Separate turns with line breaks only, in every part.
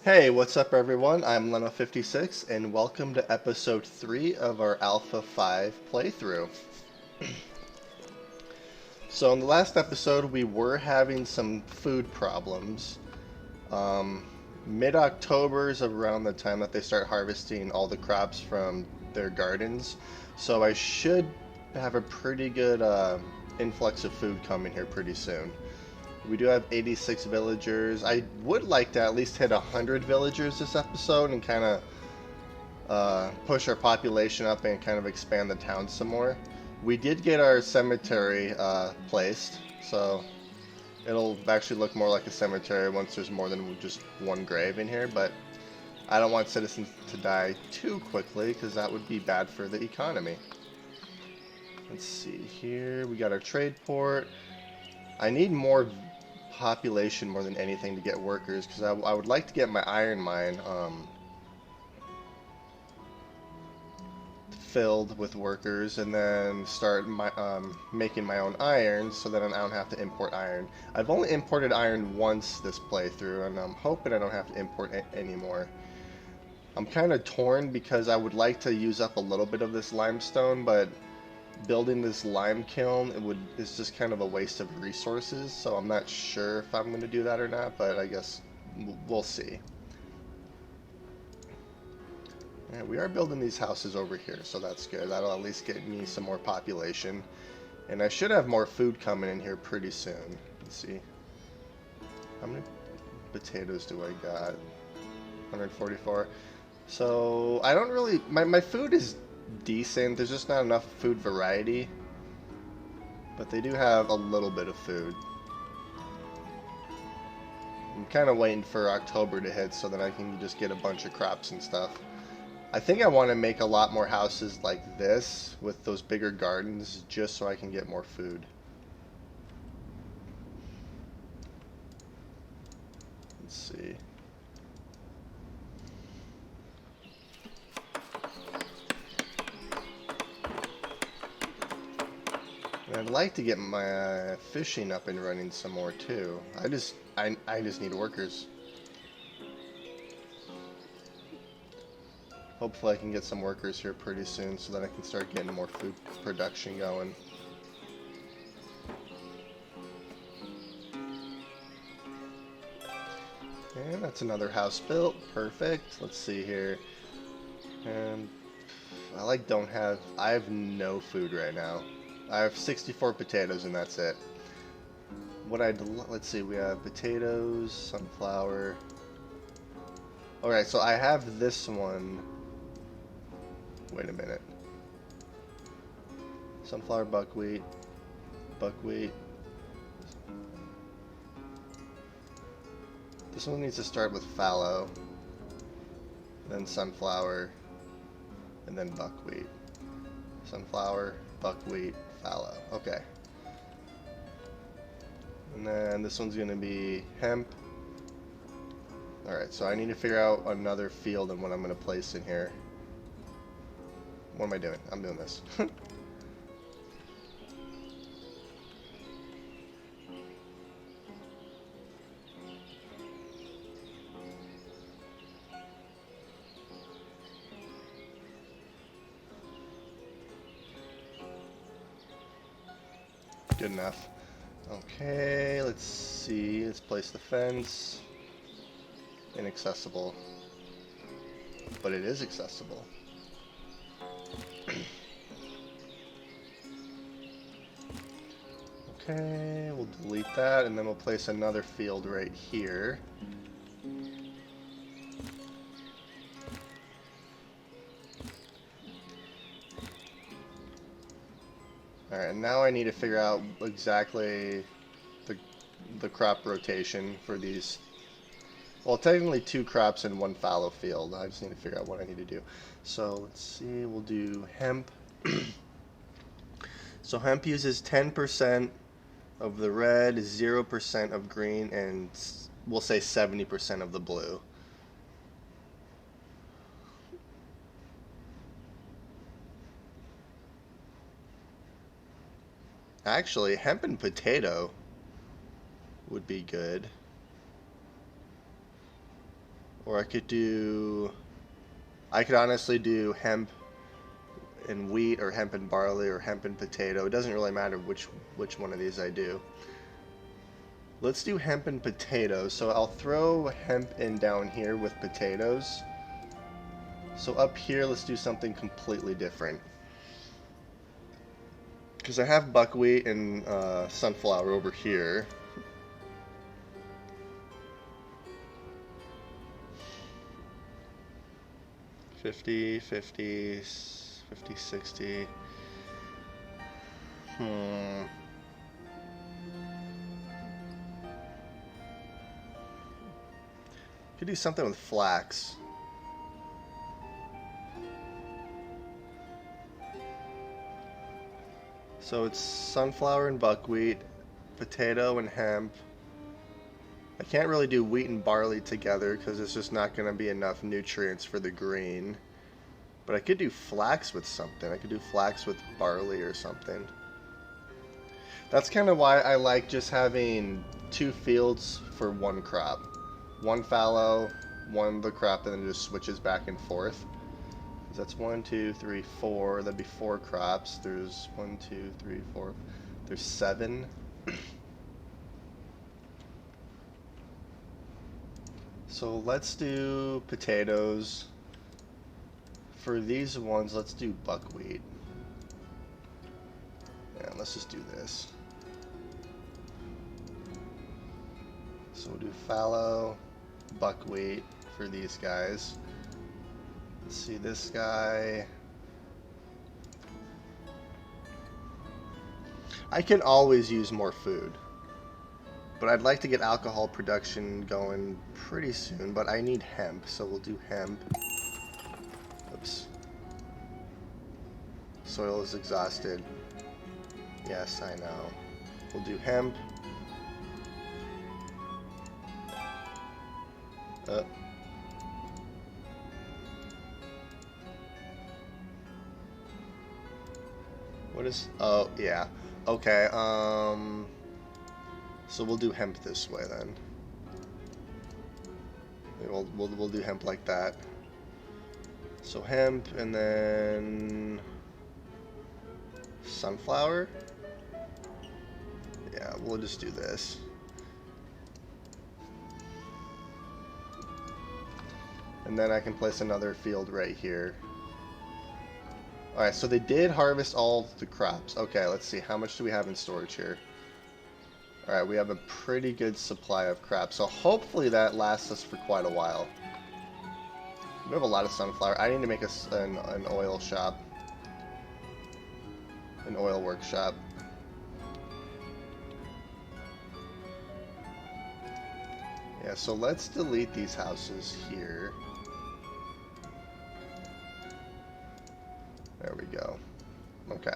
Hey, what's up everyone? I'm Leno56 and welcome to episode 3 of our Alpha 5 playthrough. So in the last episode we were having some food problems. Um, Mid-October is around the time that they start harvesting all the crops from their gardens. So I should have a pretty good influx of food coming here pretty soon. We do have 86 villagers. I would like to at least hit 100 villagers this episode and kind of push our population up and kind of expand the town some more. We did get our cemetery placed, so it'll actually look more like a cemetery once there's more than just one grave in here, but I don't want citizens to die too quickly because that would be bad for the economy. Let's see here. We got our trade port. I need more population more than anything to get workers because I would like to get my iron mine filled with workers and then start making my own iron so that I don't have to import iron. I've only imported iron once this playthrough and I'm hoping I don't have to import anymore. I'm kind of torn because I would like to use up a little bit of this limestone, but building this lime kiln is just kind of a waste of resources, so I'm not sure if I'm going to do that or not, but I guess we'll see. And we are building these houses over here, so that's good. That'll at least get me some more population. And I should have more food coming in here pretty soon. Let's see. How many potatoes do I got? 144. So, I don't really... My food is decent. There's just not enough food variety. But they do have a little bit of food. I'm kind of waiting for October to hit so that I can just get a bunch of crops and stuff. I think I want to make a lot more houses like this with those bigger gardens just so I can get more food. Let's see. And I'd like to get my fishing up and running some more too. I just need workers. Hopefully I can get some workers here pretty soon so that I can start getting more food production going. And that's another house built. Perfect. Let's see here. And I have no food right now. I have 64 potatoes and that's it. Let's see, we have potatoes, sunflower. Alright, so I have this one. Wait a minute. Sunflower, buckwheat, buckwheat. This one needs to start with fallow, then sunflower, and then buckwheat. Sunflower, buckwheat, fallow. Okay. And then this one's going to be hemp. Alright, so I need to figure out another field and what I'm going to place in here. What am I doing? I'm doing this. Good enough. Okay, let's see. Let's place the fence. Inaccessible. But it is accessible. Okay, we'll delete that and then we'll place another field right here. Alright, now I need to figure out exactly the crop rotation for these. Well, technically 2 crops in 1 fallow field. I just need to figure out what I need to do. So, let's see, we'll do hemp. So hemp uses 10% of the red, 0% of green, and we'll say 70% of the blue. Actually, hemp and potato would be good. Or I could honestly do hemp and wheat, or hemp and barley, or hemp and potato. It doesn't really matter which one of these I do. Let's do hemp and potatoes. So I'll throw hemp in down here with potatoes. So up here, let's do something completely different. Because I have buckwheat and sunflower over here. $50, $50, $50, $60. Could do something with flax. So it's sunflower and buckwheat, potato and hemp. I can't really do wheat and barley together because it's just not going to be enough nutrients for the green. But I could do flax with something. I could do flax with barley or something. That's kind of why I like just having 2 fields for one crop. One fallow, one the crop, and then it just switches back and forth. That's 1, 2, 3, 4. That'd be 4 crops. There's 1, 2, 3, 4. There's 7. So let's do potatoes. For these ones, let's do buckwheat. Yeah, let's just do this. So we'll do fallow, buckwheat for these guys. Let's see this guy. I can always use more food, but I'd like to get alcohol production going pretty soon, but I need hemp, so we'll do hemp. Oops. Soil is exhausted. Yes, I know. We'll do hemp. What is... Oh, yeah. Okay, so we'll do hemp this way then. We'll do hemp like that. So hemp, and then... sunflower? Yeah, we'll just do this. And then I can place another field right here. Alright, so they did harvest all the crops. Okay, let's see. How much do we have in storage here? Alright, we have a pretty good supply of crops. So hopefully that lasts us for quite a while. We have a lot of sunflower. I need to make an oil shop. An oil workshop. Yeah, so let's delete these houses here. There we go. Okay.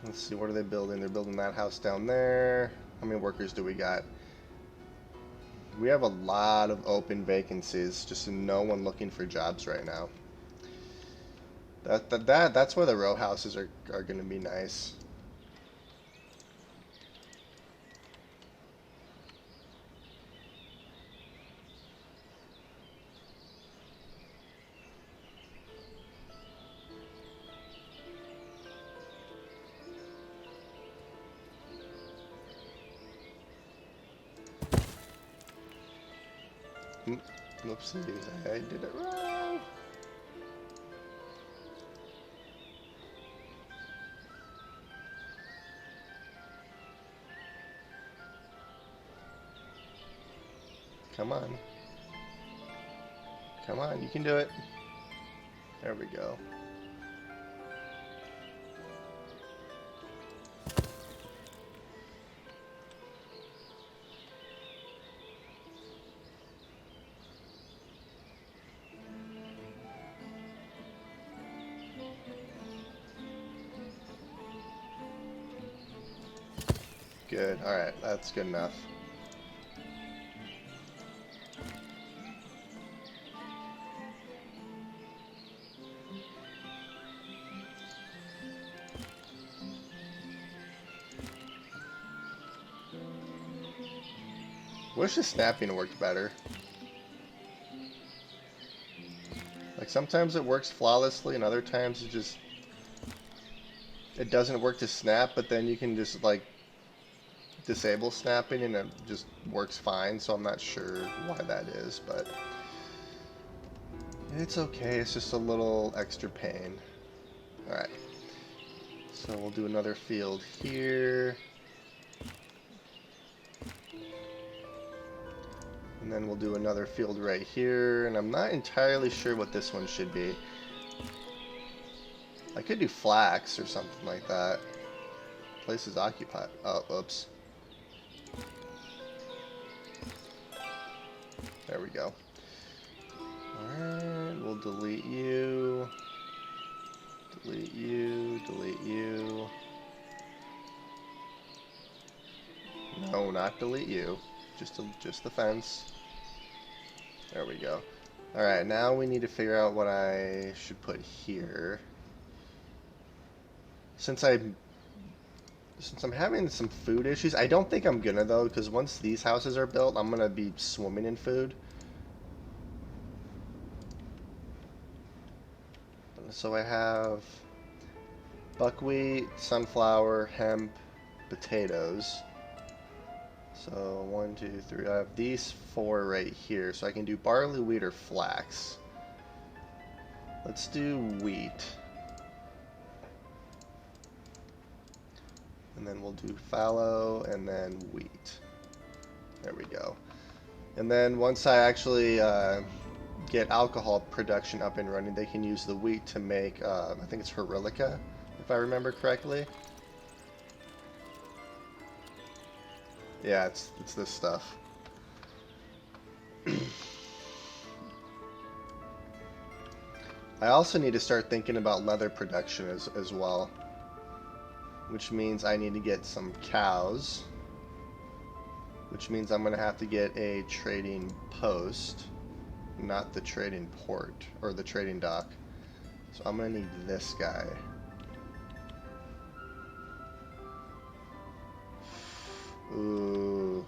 Let's see, what are they building? They're building that house down there. How many workers do we got? We have a lot of open vacancies, just no one looking for jobs right now. That's where the row houses are going to be nice. Oopsies, I did it wrong. Come on. Come on, you can do it. There we go. Good. Alright, that's good enough. Wish the snapping worked better. Like sometimes it works flawlessly and other times it doesn't work to snap, but then you can just like disable snapping and it just works fine, so I'm not sure why that is, but it's okay, it's just a little extra pain. Alright, so we'll do another field here. And then we'll do another field right here, and I'm not entirely sure what this one should be. I could do flax or something like that. Place is occupied. Oh, oops. There we go. Alright, we'll delete you. Delete you, delete you. No, not delete you. Just the fence. There we go. Alright, now we need to figure out what I should put here. Since I'm having some food issues, I don't think I'm gonna though, because once these houses are built, I'm gonna be swimming in food. So I have buckwheat, sunflower, hemp, potatoes. So 1, 2, 3. I have these 4 right here, so I can do barley, wheat, or flax. Let's do wheat. And then we'll do fallow and then wheat. There we go. And then once I actually get alcohol production up and running, they can use the wheat to make, I think it's Heroica, if I remember correctly. Yeah, it's this stuff. I also need to start thinking about leather production as well. Which means I need to get some cows. Which means I'm going to have to get a trading post. Not the trading port, or the trading dock. So I'm going to need this guy. Ooh.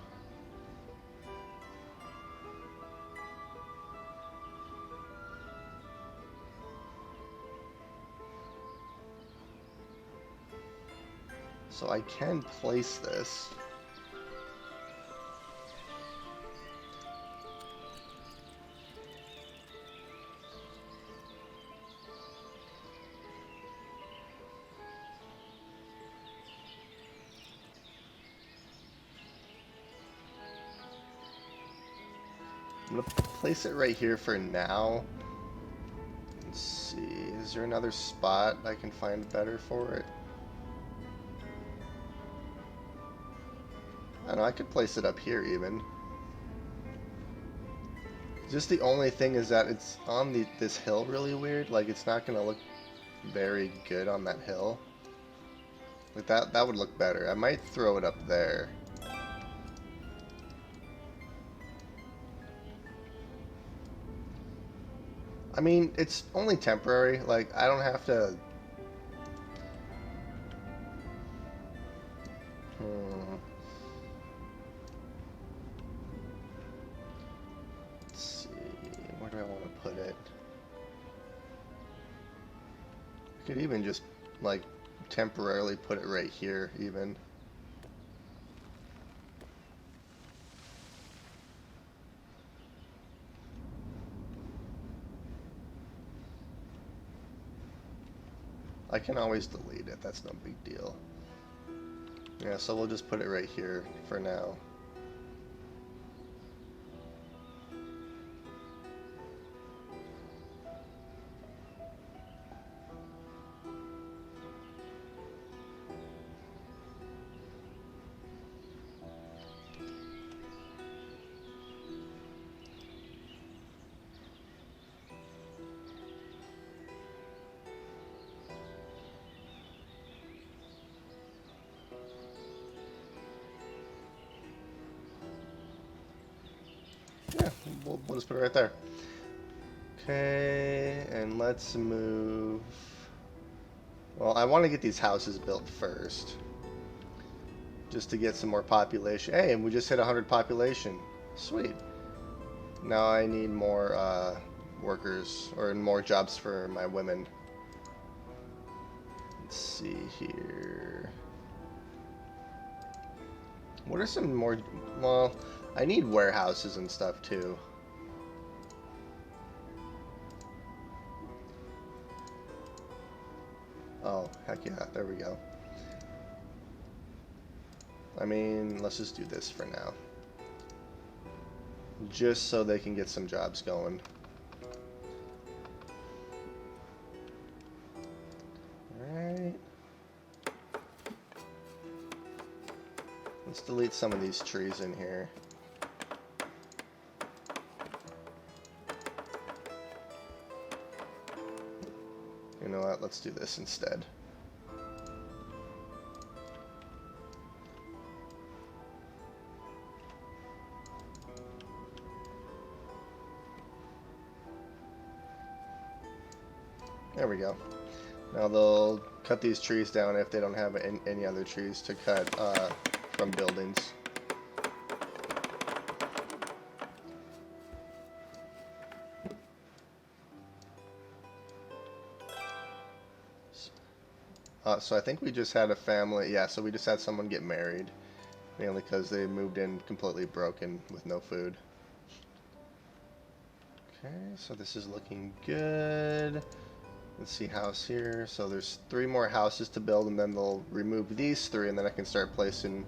So I can place this. I'm going to place it right here for now. Let's see, is there another spot I can find better for it? I don't know, I could place it up here even. Just the only thing is that it's on this hill really weird. Like it's not going to look very good on that hill. Like that would look better. I might throw it up there. I mean, it's only temporary. Like, I don't have to... Let's see. Where do I want to put it? I could even just, like, temporarily put it right here, even. I can always delete it, that's no big deal. Yeah, so we'll just put it right here for now. Yeah, we'll just put it right there. Okay, and let's move... Well, I want to get these houses built first. Just to get some more population. Hey, and we just hit 100 population. Sweet. Now I need more workers, or more jobs for my women. Let's see here. What are some more... Well, I need warehouses and stuff too. Oh, heck yeah, there we go. I mean, let's just do this for now. Just so they can get some jobs going. Alright. Let's delete some of these trees in here. You know what? Let's do this instead. There we go. Now they'll cut these trees down if they don't have any other trees to cut from buildings. So I think we just had a family, yeah, so we just had someone get married. Mainly because they moved in completely broken with no food. Okay, so this is looking good. Let's see, house here. So there's 3 more houses to build, and then they'll remove these 3, and then I can start placing...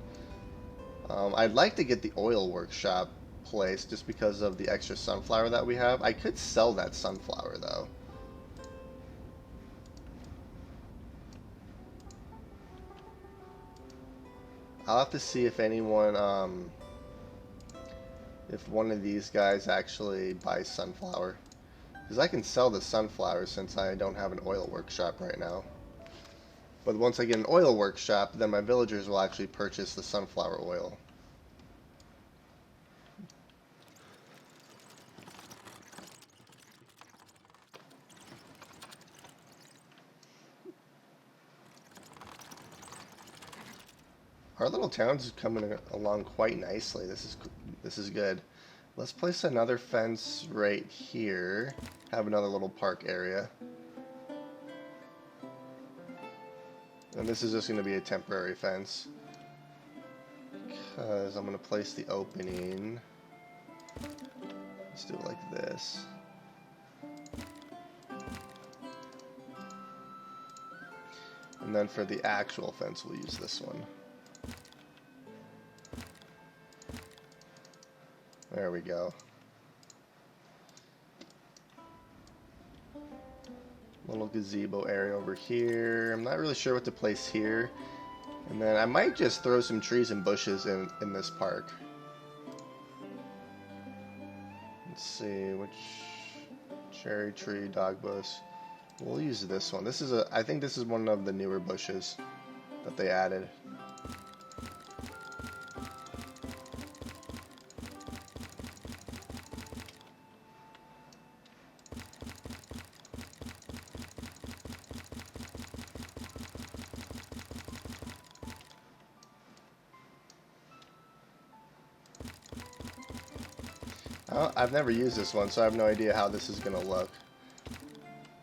I'd like to get the oil workshop placed just because of the extra sunflower that we have. I could sell that sunflower, though. I'll have to see if anyone, if one of these guys actually buys sunflower. Because I can sell the sunflower since I don't have an oil workshop right now. But once I get an oil workshop, then my villagers will actually purchase the sunflower oil. Our little town's coming along quite nicely. This is good. Let's place another fence right here. Have another little park area. And this is just going to be a temporary fence. Because I'm going to place the opening. Let's do it like this. And then for the actual fence, we'll use this one. There we go. Little gazebo area over here. I'm not really sure what to place here. And then I might just throw some trees and bushes in this park. Let's see, which cherry tree, dog bush. We'll use this one. This is I think this is one of the newer bushes that they added. I've never used this one, so I have no idea how this is going to look.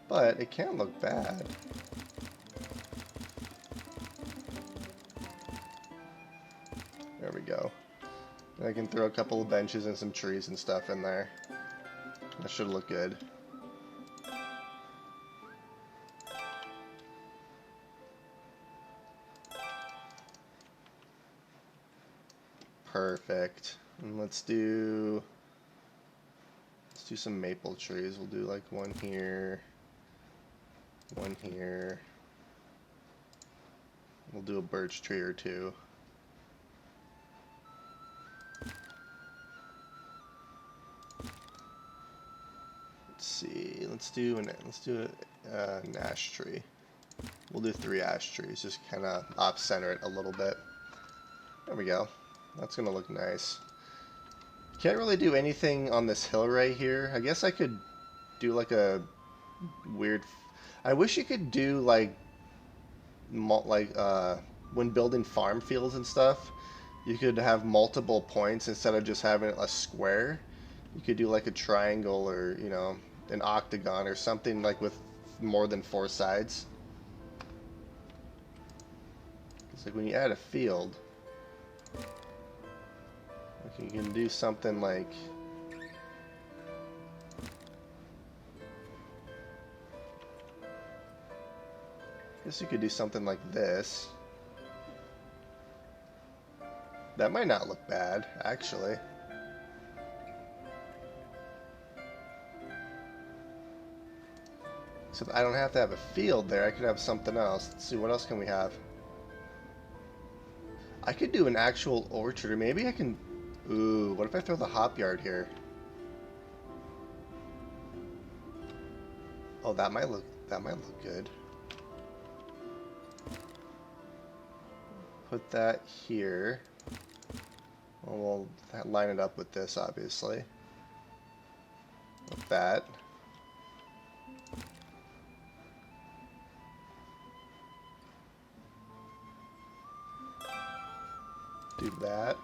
But it can't look bad. There we go. And I can throw a couple of benches and some trees and stuff in there. That should look good. Perfect. And let's do some maple trees. We'll do like one here, one here. We'll do a birch tree or 2. Let's see. Let's do an ash tree. We'll do 3 ash trees. Just kind of off center it a little bit. There we go. That's gonna look nice. Can't really do anything on this hill right here. I guess I could do like a weird... I wish you could do like when building farm fields and stuff, you could have multiple points instead of just having a square. You could do like a triangle or, you know, an octagon or something like with more than 4 sides. It's like when you add a field, like you can do something like I guess you could do something like this. That might not look bad, actually. So I don't have to have a field there. I could have something else. Let's see, what else can we have? I could do an actual orchard, or maybe I can... Ooh, what if I throw the hop yard here? Oh, that might look good. Put that here. Well, we'll line it up with this, obviously. Like that. Do that.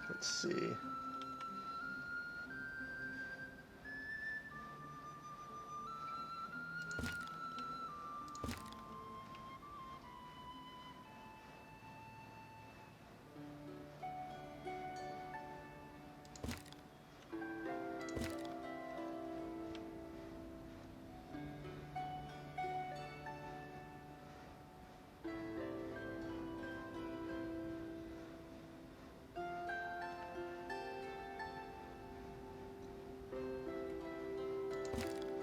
Let's see.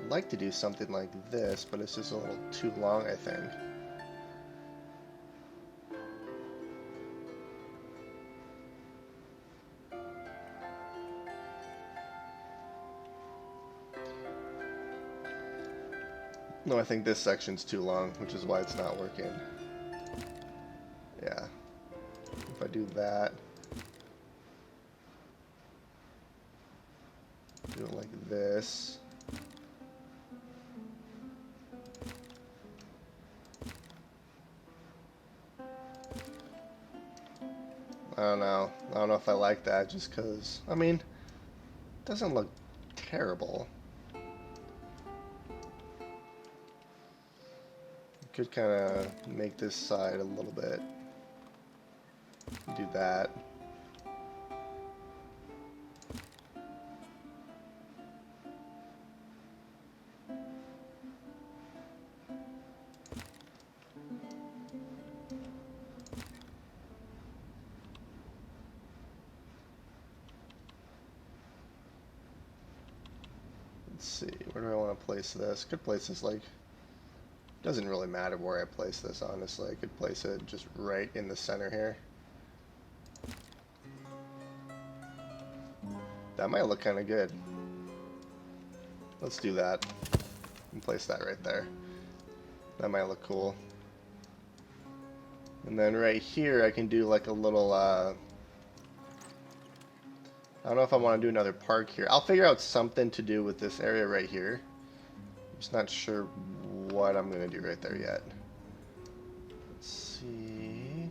I'd like to do something like this, but it's just a little too long, I think. No, I think this section's too long, which is why it's not working. Yeah. If I do that, do it like this. I don't know. I don't know if I like that just because, I mean, it doesn't look terrible. Could kind of make this side a little bit. Do that. Let's see, where do I want to place this? Could place this like, doesn't really matter where I place this, honestly. I could place it just right in the center here. That might look kind of good. Let's do that. And place that right there. That might look cool. And then right here I can do like a little, I don't know if I want to do another park here. I'll figure out something to do with this area right here. I'm just not sure what I'm going to do right there yet. Let's see.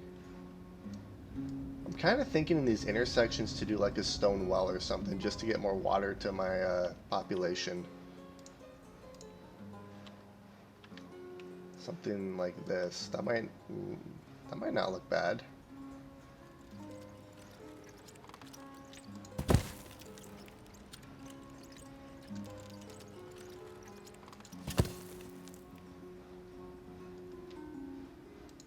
I'm kind of thinking in these intersections to do like a stone well or something just to get more water to my population. Something like this. That might not look bad.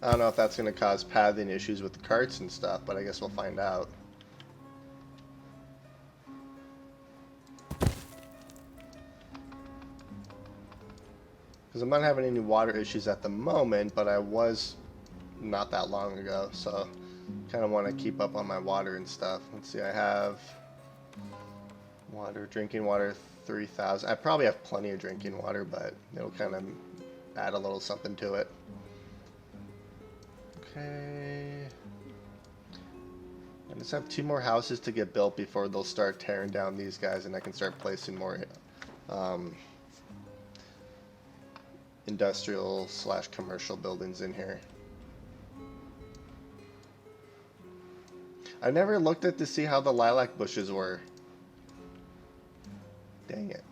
I don't know if that's going to cause pathing issues with the carts and stuff, but I guess we'll find out. Because I'm not having any water issues at the moment, but I was not that long ago, so kind of want to keep up on my water and stuff. Let's see, I have water, drinking water, 3,000. I probably have plenty of drinking water, but it'll kind of add a little something to it. Okay. I just have 2 more houses to get built before they'll start tearing down these guys, and I can start placing more industrial slash commercial buildings in here. I never looked at to see how the lilac bushes were. Dang it.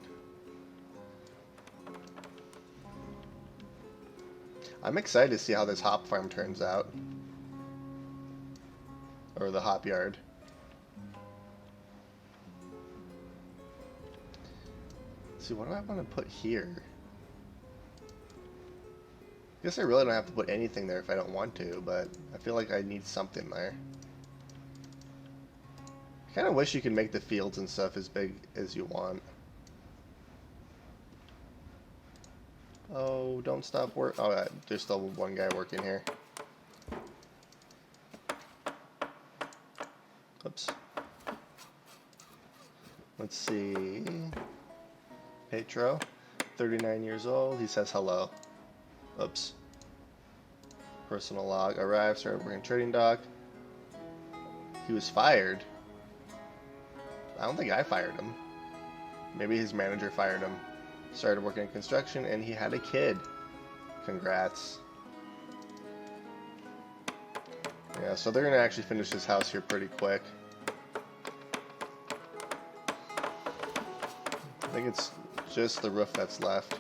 I'm excited to see how this hop farm turns out. Or the hop yard. Let's see, what do I want to put here? I guess I really don't have to put anything there if I don't want to, but I feel like I need something there. I kind of wish you could make the fields and stuff as big as you want. Oh, don't stop work. Oh, there's still one guy working here. Oops. Let's see. Petro, 39 years old. He says hello. Oops. Personal log. Arrived, started working trading dock. He was fired. I don't think I fired him. Maybe his manager fired him. Started working in construction, and he had a kid. Congrats. Yeah, so they're going to actually finish his house here pretty quick. I think it's just the roof that's left.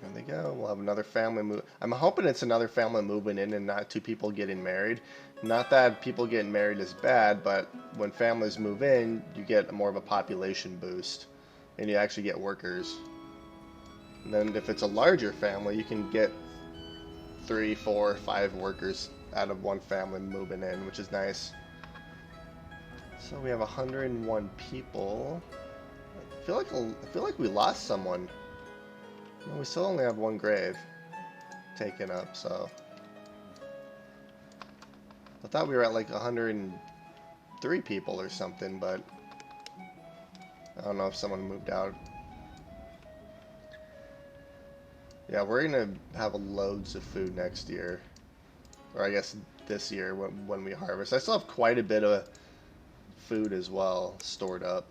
There they go. We'll have another family move. I'm hoping it's another family moving in and not two people getting married. Not that people getting married is bad, but when families move in, you get more of a population boost. And you actually get workers. And then if it's a larger family, you can get 3, 4, 5 workers out of one family moving in, which is nice. So we have 101 people. I feel like we lost someone. Well, we still only have one grave taken up, so I thought we were at like 103 people or something, but I don't know if someone moved out. Yeah, we're gonna have loads of food next year, or I guess this year when we harvest. I still have quite a bit of food as well stored up.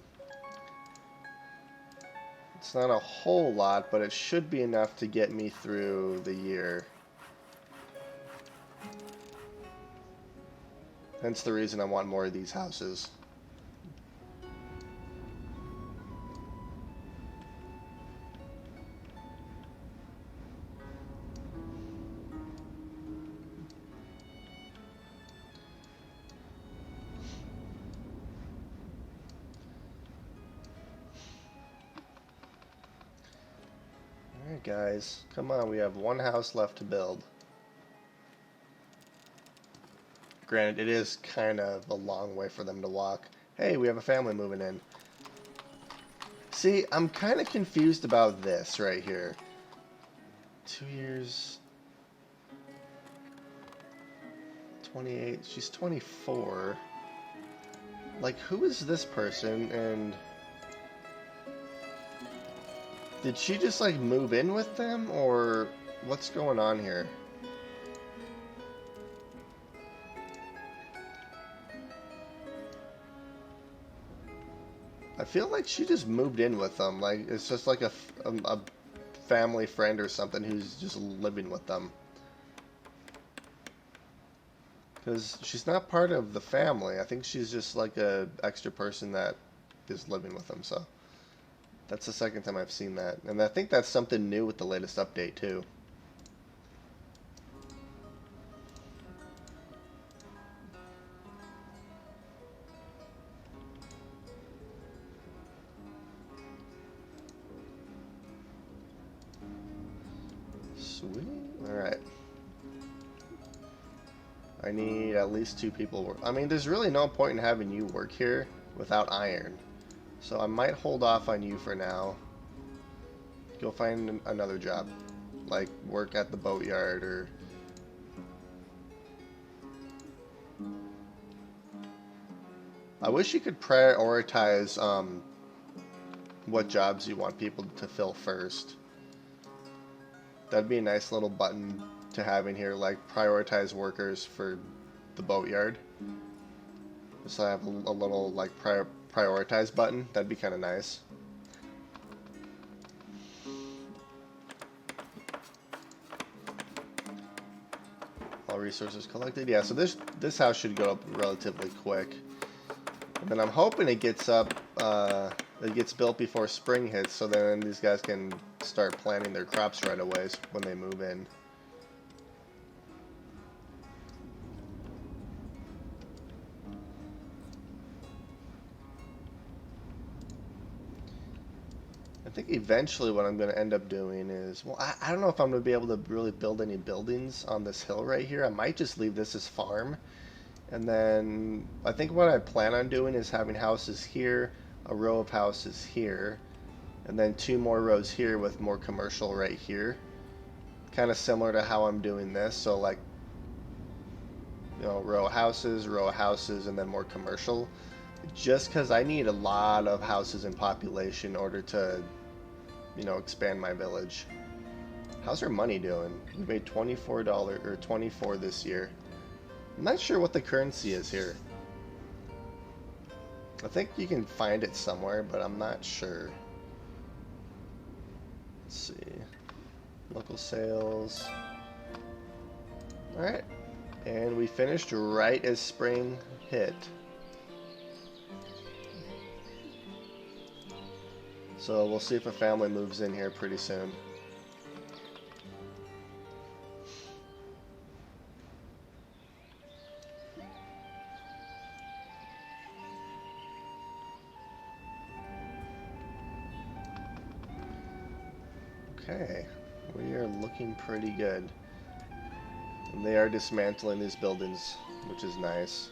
It's not a whole lot, but it should be enough to get me through the year. Hence the reason I want more of these houses. Alright guys, come on, we have one house left to build. Granted, it is kind of a long way for them to walk. Hey, we have a family moving in. See, I'm kind of confused about this right here. 2 years... 28, she's 24. Like, who is this person, and... did she just, like, move in with them, or what's going on here? I feel like she just moved in with them. Like, it's just like a family friend or something who's just living with them. Because she's not part of the family. I think she's just like a extra person that is living with them, so... that's the second time I've seen that. And I think that's something new with the latest update, too. Sweet. Alright. I need at least 2 people work. I mean, there's really no point in having you work here without iron. So I might hold off on you for now. Go find another job. Like, work at the boatyard or... I wish you could prioritize what jobs you want people to fill first. That'd be a nice little button to have in here, like prioritize workers for the boatyard. Just so I have a little like prioritize button. That'd be kind of nice. All resources collected. Yeah, so this house should go up relatively quick. And then I'm hoping it gets built before spring hits, so then these guys can start planting their crops right away when they move in. I think eventually what I'm going to end up doing is, well, I don't know if I'm going to be able to really build any buildings on this hill right here. I might just leave this as farm. And then I think what I plan on doing is having houses here, a row of houses here, and then 2 more rows here with more commercial right here. Kind of similar to how I'm doing this. So like, you know, row of houses, and then more commercial. Just because I need a lot of houses and population in order to, you know, expand my village. How's our money doing? We made $24 or 24 this year. I'm not sure what the currency is here. I think you can find it somewhere, but I'm not sure. Let's see. Local sales. Alright. And we finished right as spring hit. So we'll see if a family moves in here pretty soon. Okay, we are looking pretty good. And they are dismantling these buildings, which is nice.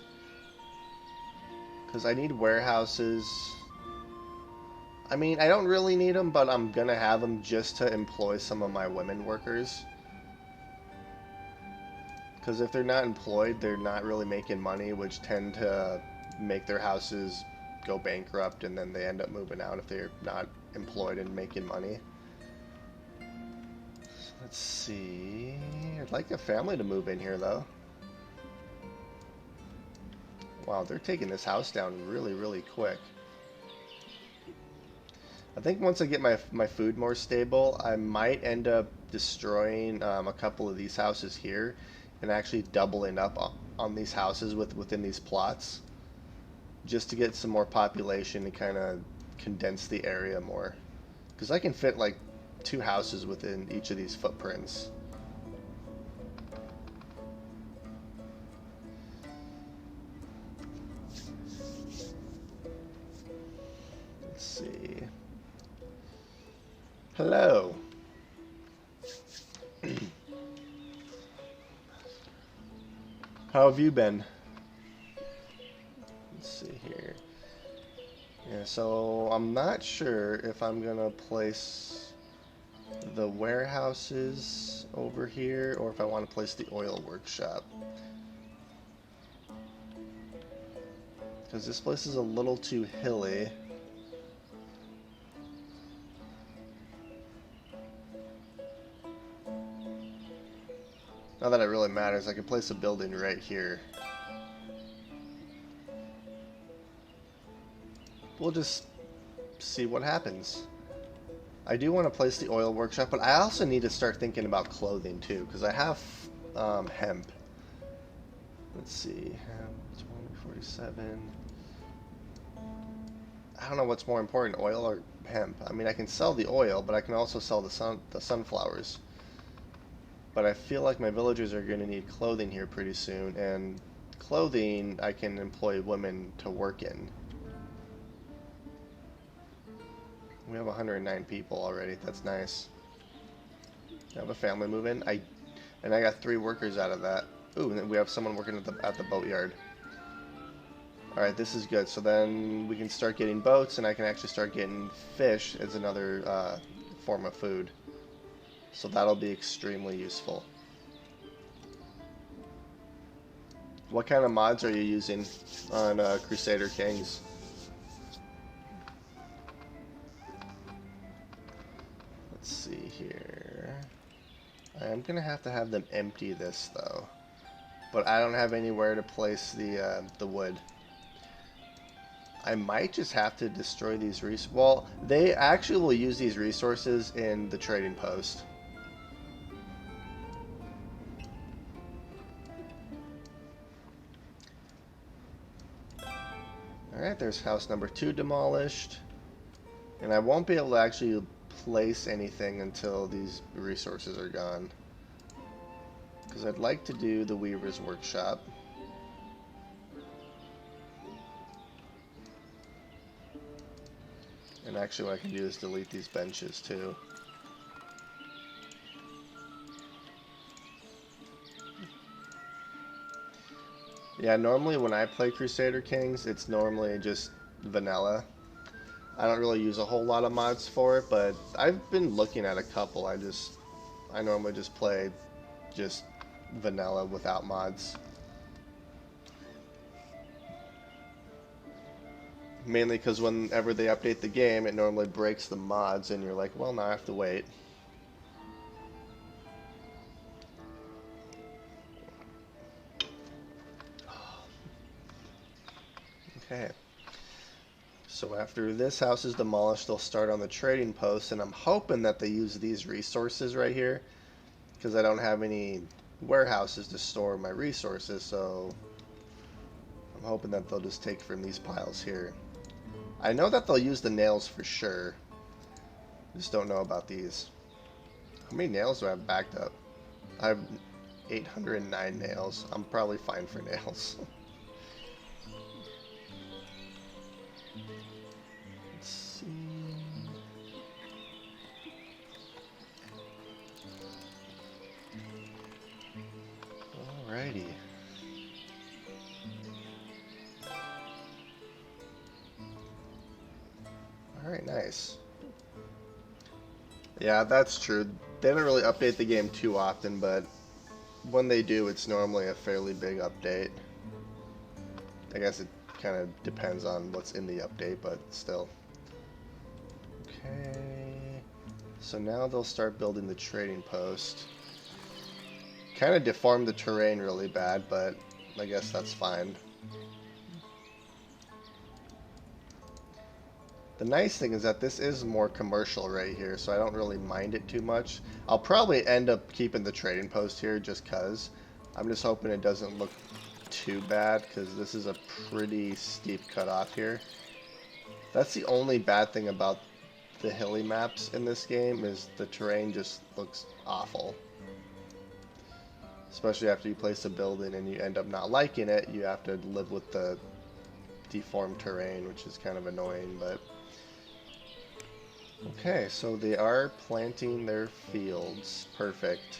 Because I need warehouses. I mean, I don't really need them, but I'm gonna have them just to employ some of my women workers. Because if they're not employed, they're not really making money, which tend to make their houses go bankrupt, and then they end up moving out if they're not employed and making money. Let's see. I'd like a family to move in here, though. Wow, they're taking this house down really, really quick. I think once I get my food more stable, I might end up destroying a couple of these houses here and actually doubling up on these houses within these plots, just to get some more population and kind of condense the area more. Because I can fit like 2 houses within each of these footprints. Let's see. Hello. How have you been? Let's see here. Yeah, so I'm not sure if I'm gonna place the warehouses over here or if I want to place the oil workshop. Because this place is a little too hilly. Not that it really matters, I can place a building right here. We'll just see what happens. I do want to place the oil workshop, but I also need to start thinking about clothing too, because I have hemp. Let's see, hemp 2047. I don't know what's more important, oil or hemp. I mean, I can sell the oil, but I can also sell the sunflowers. But I feel like my villagers are going to need clothing here pretty soon, and clothing I can employ women to work in. We have 109 people already. That's nice. I have a family move in. I got 3 workers out of that. Ooh, and then we have someone working at the boatyard. All right, this is good. So then we can start getting boats, and I can actually start getting fish as another form of food. So that'll be extremely useful. What kind of mods are you using on Crusader Kings? Let's see here. I am going to have them empty this though. But I don't have anywhere to place the wood. I might just have to destroy these resources. Well, they actually will use these resources in the trading post. Alright, there's house number 2 demolished. And I won't be able to actually place anything until these resources are gone. Because I'd like to do the Weaver's Workshop. And actually what I can do is delete these benches too. Yeah, normally when I play Crusader Kings, it's normally just vanilla. I don't really use a whole lot of mods for it, but I've been looking at a couple. I normally just play just vanilla without mods. Mainly because whenever they update the game, it normally breaks the mods, and you're like, well, now I have to wait. Okay. So after this house is demolished, they'll start on the trading post, and I'm hoping that they use these resources right here, because I don't have any warehouses to store my resources, so I'm hoping that they'll just take from these piles here. I know that they'll use the nails for sure. Just don't know about these. How many nails do I have backed up? I have 809 nails. I'm probably fine for nails. Let's see. Alrighty. Alright, nice. Yeah, that's true. They don't really update the game too often, but when they do, it's normally a fairly big update. I guess it kind of depends on what's in the update, but still. Okay. So now they'll start building the trading post. Kind of deformed the terrain really bad, but I guess that's fine. The nice thing is that this is more commercial right here, so I don't really mind it too much. I'll probably end up keeping the trading post here just because. I'm just hoping it doesn't look too bad, because this is a pretty steep cutoff here. That's the only bad thing about the hilly maps in this game, is the terrain just looks awful. Especially after you place a building and you end up not liking it, you have to live with the deformed terrain, which is kind of annoying, but... Okay, so they are planting their fields. Perfect.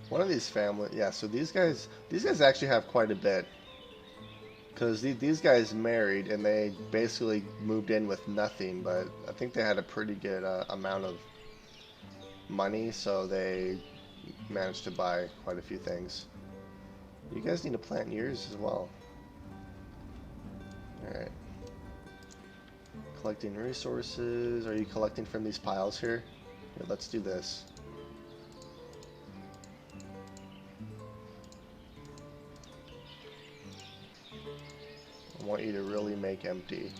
One of these families, yeah, so these guys actually have quite a bit. Because these guys married and they basically moved in with nothing, but I think they had a pretty good amount of money, so they managed to buy quite a few things. You guys need to plant yours as well. Alright. Collecting resources. Are you collecting from these piles here? Here, let's do this. I want you to really make empty.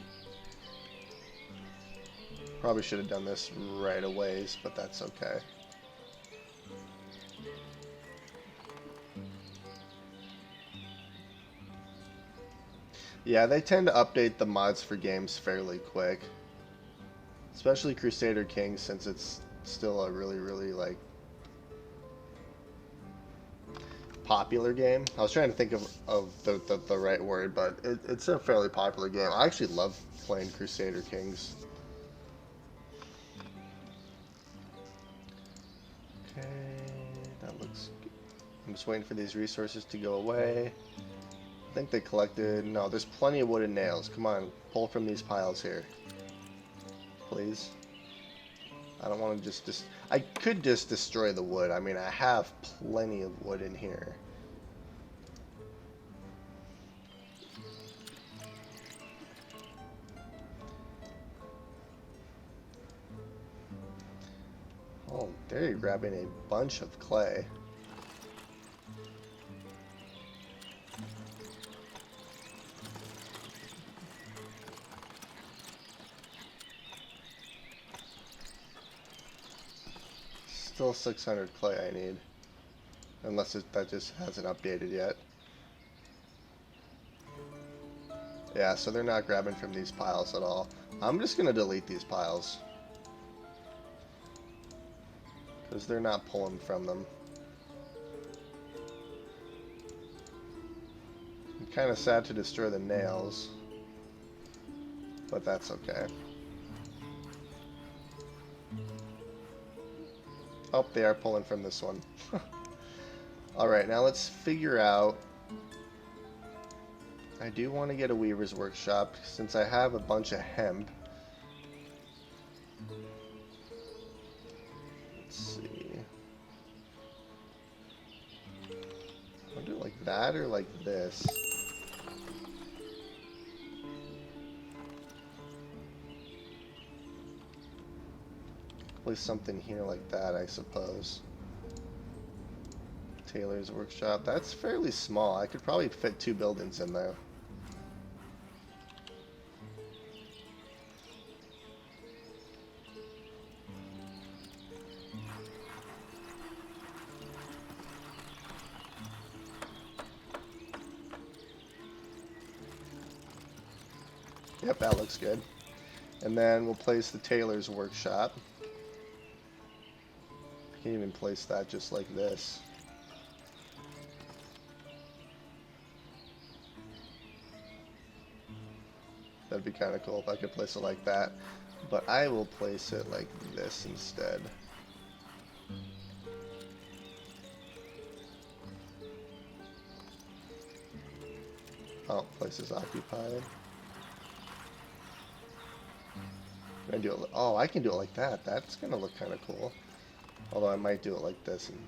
Probably should have done this right away, but that's okay. Yeah, they tend to update the mods for games fairly quick. Especially Crusader Kings, since it's still a really, like, popular game. I was trying to think of the right word, but it's a fairly popular game. I actually love playing Crusader Kings. Okay, that looks good. I'm just waiting for these resources to go away. I think they collected... No, there's plenty of wooden nails. Come on, pull from these piles here. Please. I don't want to just... I could just destroy the wood. I mean, I have plenty of wood in here. Oh, they're grabbing a bunch of clay. Still 600 clay I need. Unless that just hasn't updated yet. Yeah, so they're not grabbing from these piles at all. I'm just going to delete these piles. Because they're not pulling from them. I'm kind of sad to destroy the nails. But that's okay. Oh, they are pulling from this one. Alright, now let's figure out... I do want to get a weaver's workshop since I have a bunch of hemp. Let's see. I'll do it like that or like this. Place something here like that, I suppose. Tailor's workshop. That's fairly small. I could probably fit 2 buildings in there. Yep, that looks good. And then we'll place the tailor's workshop. I can even place that just like this. That'd be kind of cool if I could place it like that. But I will place it like this instead. Oh, place is occupied. Can I do it? Oh, I can do it like that. That's gonna look kind of cool. Although I might do it like this. And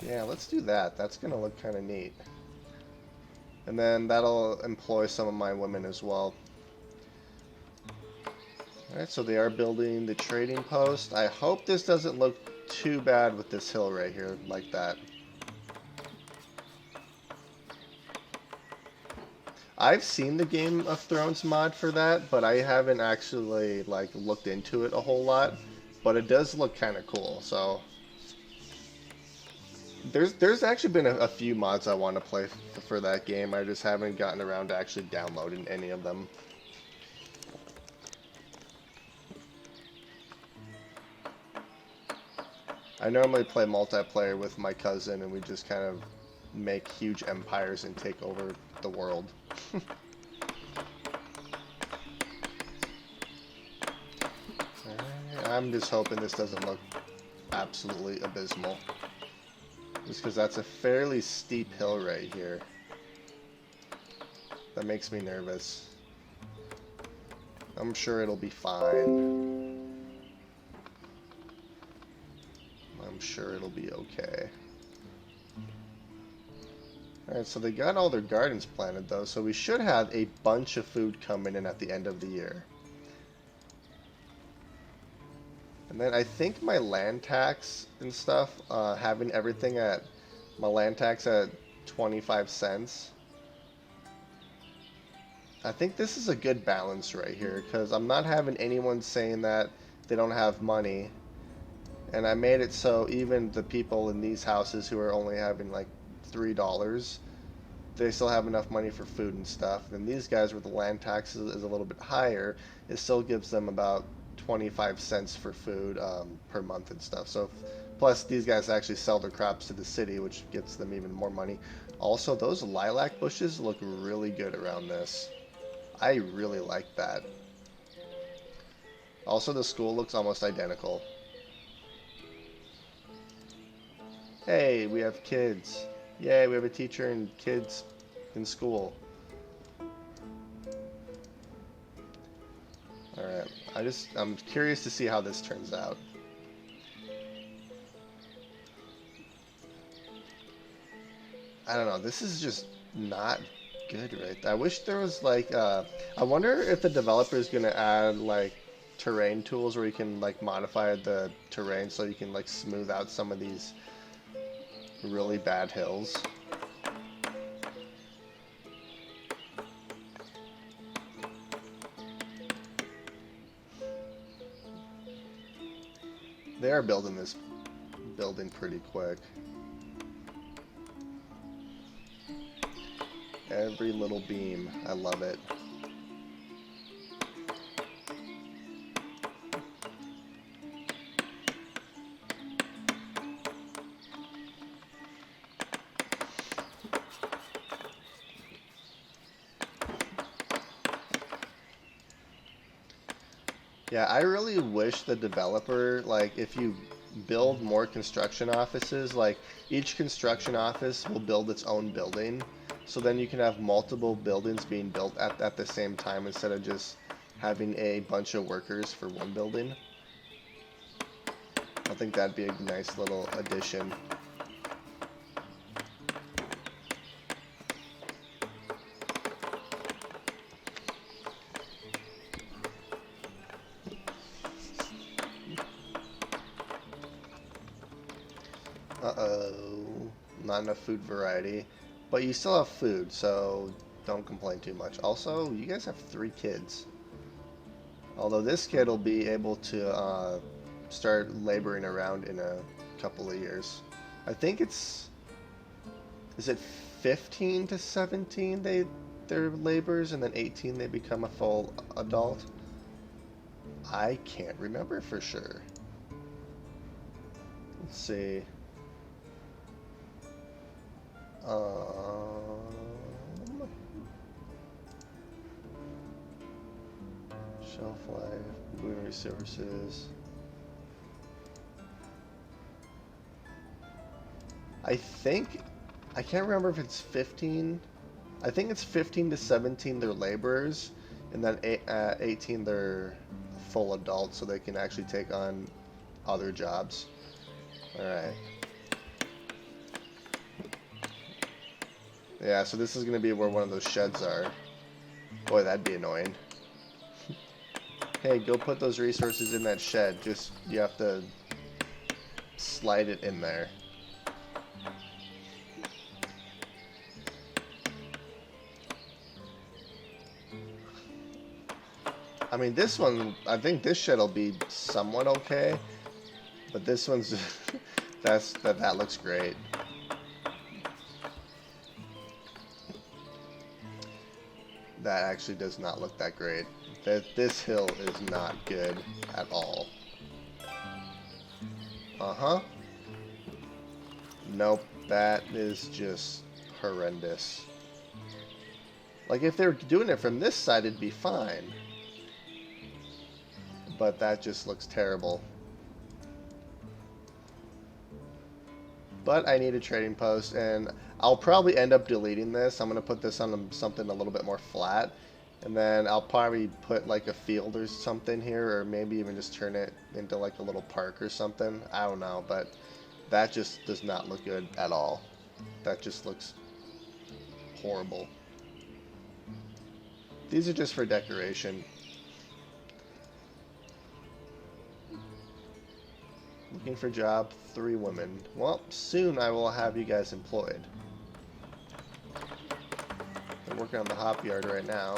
yeah, let's do that. That's gonna look kind of neat. And then that'll employ some of my women as well. Alright, so they are building the trading post. I hope this doesn't look too bad with this hill right here, like that. I've seen the Game of Thrones mod for that, but I haven't actually like looked into it a whole lot. But it does look kind of cool, so... There's actually been a few mods I want to play for that game. I just haven't gotten around to actually downloading any of them. I normally play multiplayer with my cousin, and we just kind of make huge empires and take over the world. I'm just hoping this doesn't look absolutely abysmal. Just because that's a fairly steep hill right here. That makes me nervous. I'm sure it'll be fine. I'm sure it'll be okay. Alright, so they got all their gardens planted though, so we should have a bunch of food coming in at the end of the year. And then I think my land tax and stuff, having everything at, my land tax at 25 cents. I think this is a good balance right here, because I'm not having anyone saying that they don't have money. And I made it so even the people in these houses who are only having like $3, they still have enough money for food and stuff. And these guys where the land tax is a little bit higher, it still gives them about 25 cents for food per month and stuff. So plus these guys actually sell their crops to the city, which gets them even more money. Also, those lilac bushes look really good around this. I really like that. Also, the school looks almost identical. Hey, we have kids. Yay, we have a teacher and kids in school. Alright, I'm curious to see how this turns out. I don't know, this is just not good right there. I wish there was like, I wonder if the developer is going to add like terrain tools where you can like modify the terrain so you can like smooth out some of these really bad hills. They are building this building pretty quick. Every little beam. I love it. Yeah, I really wish the developer, like, if you build more construction offices, like, each construction office will build its own building, so then you can have multiple buildings being built at the same time instead of just having a bunch of workers for one building. I think that'd be a nice little addition. Uh-oh. Not enough food variety. But you still have food, so don't complain too much. Also, you guys have 3 kids. Although this kid will be able to start laboring around in a couple of years. I think it's... Is it 15 to 17 they're laborers, and then 18 they become a full adult? I can't remember for sure. Let's see. Shelf life, moving resources. I can't remember if it's 15. I think it's 15 to 17 they're laborers, and then 18 they're full adults, so they can actually take on other jobs. Alright. Yeah, so this is going to be where one of those sheds are. Boy, that'd be annoying. Hey, go put those resources in that shed. Just, you have to slide it in there. I mean, this one, I think this shed will be somewhat okay. But this one's, that looks great. That actually does not look that great. This hill is not good at all. Uh-huh. Nope, that is just horrendous. Like, if they were doing it from this side, it'd be fine. But that just looks terrible. But I need a trading post, and I'll probably end up deleting this. I'm going to put this on something a little bit more flat. And then I'll probably put like a field or something here, or maybe even just turn it into like a little park or something. I don't know, but that just does not look good at all. That just looks horrible. These are just for decoration. Looking for job, 3 women. Well, soon I will have you guys employed. I'm working on the hop yard right now.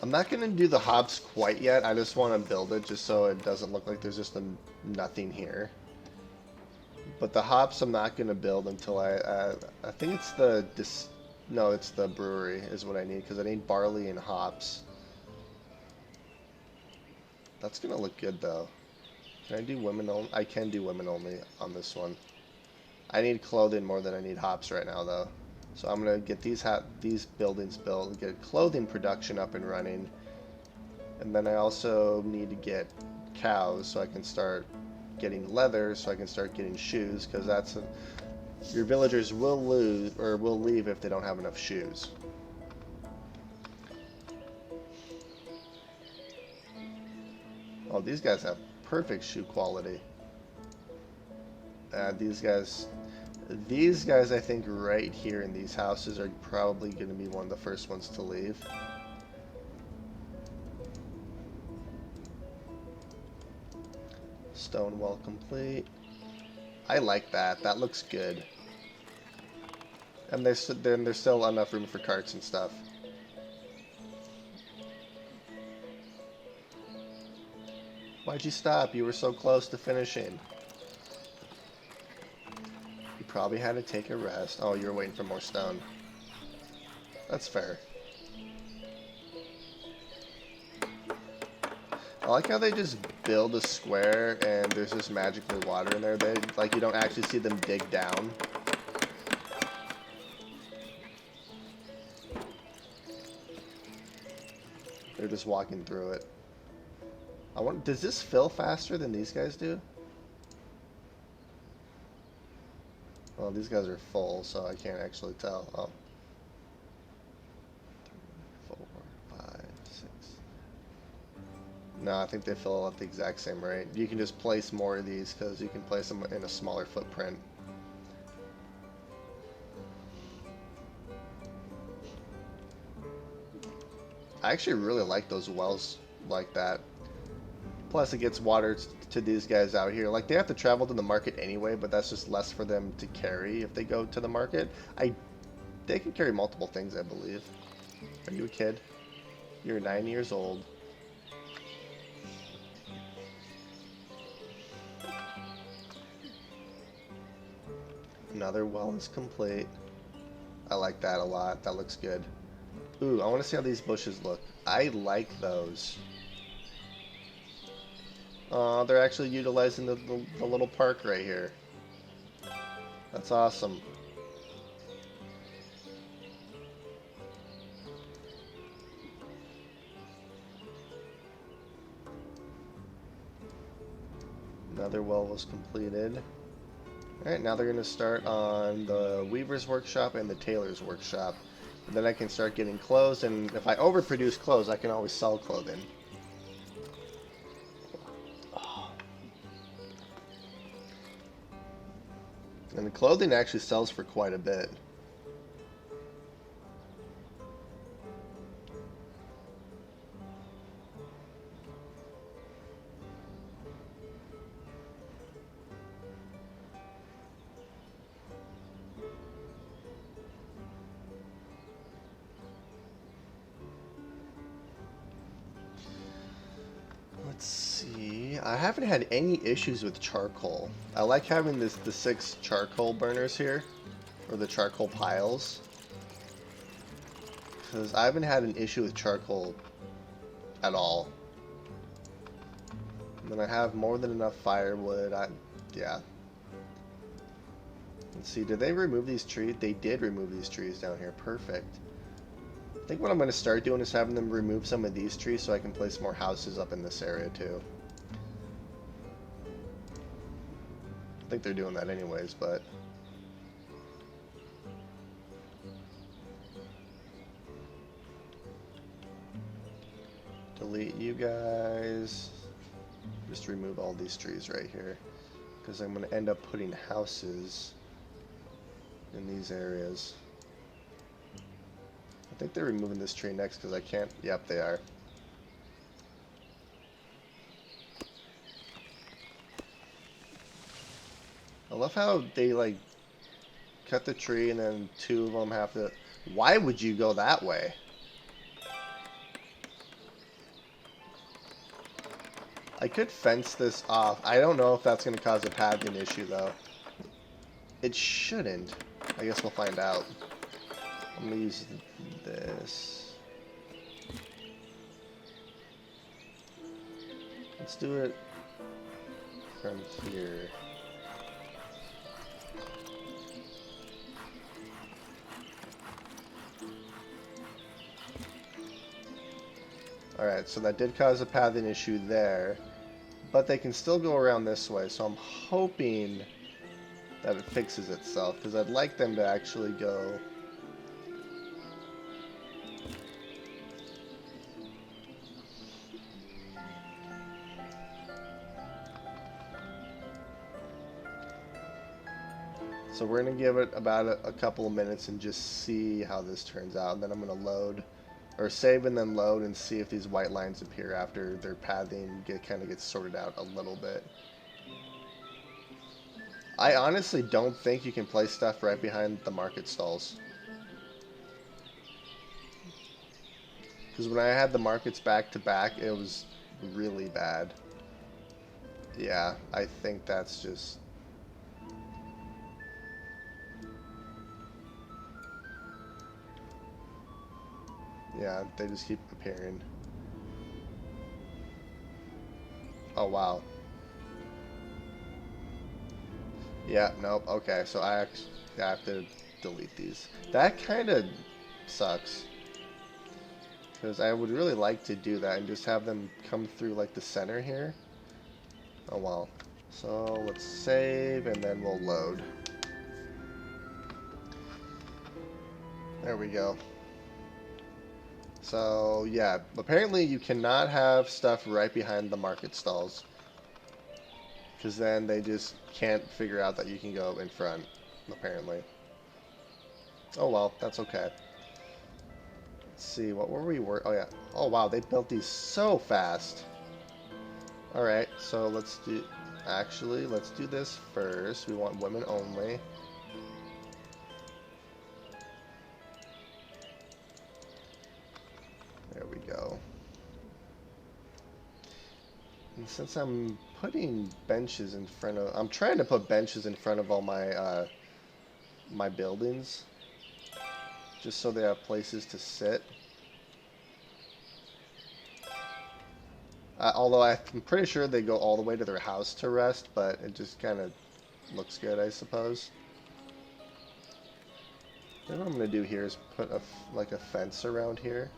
I'm not going to do the hops quite yet. I just want to build it just so it doesn't look like there's just nothing here. But the hops I'm not going to build until I think it's no, it's the brewery is what I need, because I need barley and hops. That's going to look good though. Can I do women only? I can do women only on this one. I need clothing more than I need hops right now though. So I'm going to get these buildings built and get clothing production up and running. And then I also need to get cows so I can start getting leather, so I can start getting shoes, because your villagers will leave if they don't have enough shoes. Oh, these guys have perfect shoe quality. These guys I think right here in these houses are probably going to be one of the first ones to leave. Stone wall complete. I like that. That looks good. And then there's still enough room for carts and stuff. Why'd you stop? You were so close to finishing. You probably had to take a rest. Oh, you were waiting for more stone. That's fair. I like how they just build a square and there's just magically water in there. Like you don't actually see them dig down. They're just walking through it. Does this fill faster than these guys do? Well, these guys are full, so I can't actually tell. Oh. 3, 4, 5, 6. No, I think they fill at the exact same rate. You can just place more of these because you can place them in a smaller footprint. I actually really like those wells like that. Plus it gets water to these guys out here. Like, they have to travel to the market anyway, but that's just less for them to carry if they go to the market. They can carry multiple things, I believe. Are you a kid? You're 9 years old. Another well is complete. I like that a lot. That looks good. Ooh, I want to see how these bushes look. I like those. They're actually utilizing the little park right here. That's awesome. Another well was completed. Alright, now they're going to start on the Weaver's Workshop and the Tailor's Workshop. And then I can start getting clothes, and if I overproduce clothes, I can always sell clothing. And the clothing actually sells for quite a bit. Let's see. I haven't had any issues with charcoal. I like having the 6 charcoal burners here, or the charcoal piles, because I haven't had an issue with charcoal at all. And then I have more than enough firewood. Yeah. Let's see. Did they remove these trees? They did remove these trees down here. Perfect. I think what I'm going to start doing is having them remove some of these trees so I can place more houses up in this area too. I think they're doing that anyways, but... delete you guys. Just remove all these trees right here, because I'm going to end up putting houses in these areas. I think they're removing this tree next because I can't... Yep, they are. I love how they, like, cut the tree and then 2 of them have to... Why would you go that way? I could fence this off. I don't know if that's going to cause a pathing issue, though. It shouldn't. I guess we'll find out. I'm going to use this. Let's do it from here. Alright, so that did cause a pathing issue there. But they can still go around this way, so I'm hoping that it fixes itself, because I'd like them to actually go... So we're going to give it about a couple of minutes and just see how this turns out. And then I'm going to load, or save and then load, and see if these white lines appear after their pathing kind of gets sorted out a little bit. I honestly don't think you can place stuff right behind the market stalls. Because when I had the markets back to back, it was really bad. Yeah, I think that's just... Yeah, they just keep appearing. Oh, wow. Yeah, nope. Okay, so I actually have to delete these. That kind of sucks. Because I would really like to do that and just have them come through like the center here. Oh, well. So let's save and then we'll load. There we go. So yeah, apparently you cannot have stuff right behind the market stalls. Because then they just can't figure out that you can go in front, apparently. Oh well, that's okay. Let's see, what were we oh yeah. Oh wow, they built these so fast. Alright, so let's do... Actually, let's do this first. We want women only. There we go. And since I'm putting benches in front of... I'm trying to put benches in front of all my, my buildings. Just so they have places to sit. Although I'm pretty sure they go all the way to their house to rest, but it just kind of looks good, I suppose. Then what I'm going to do here is put like a fence around here.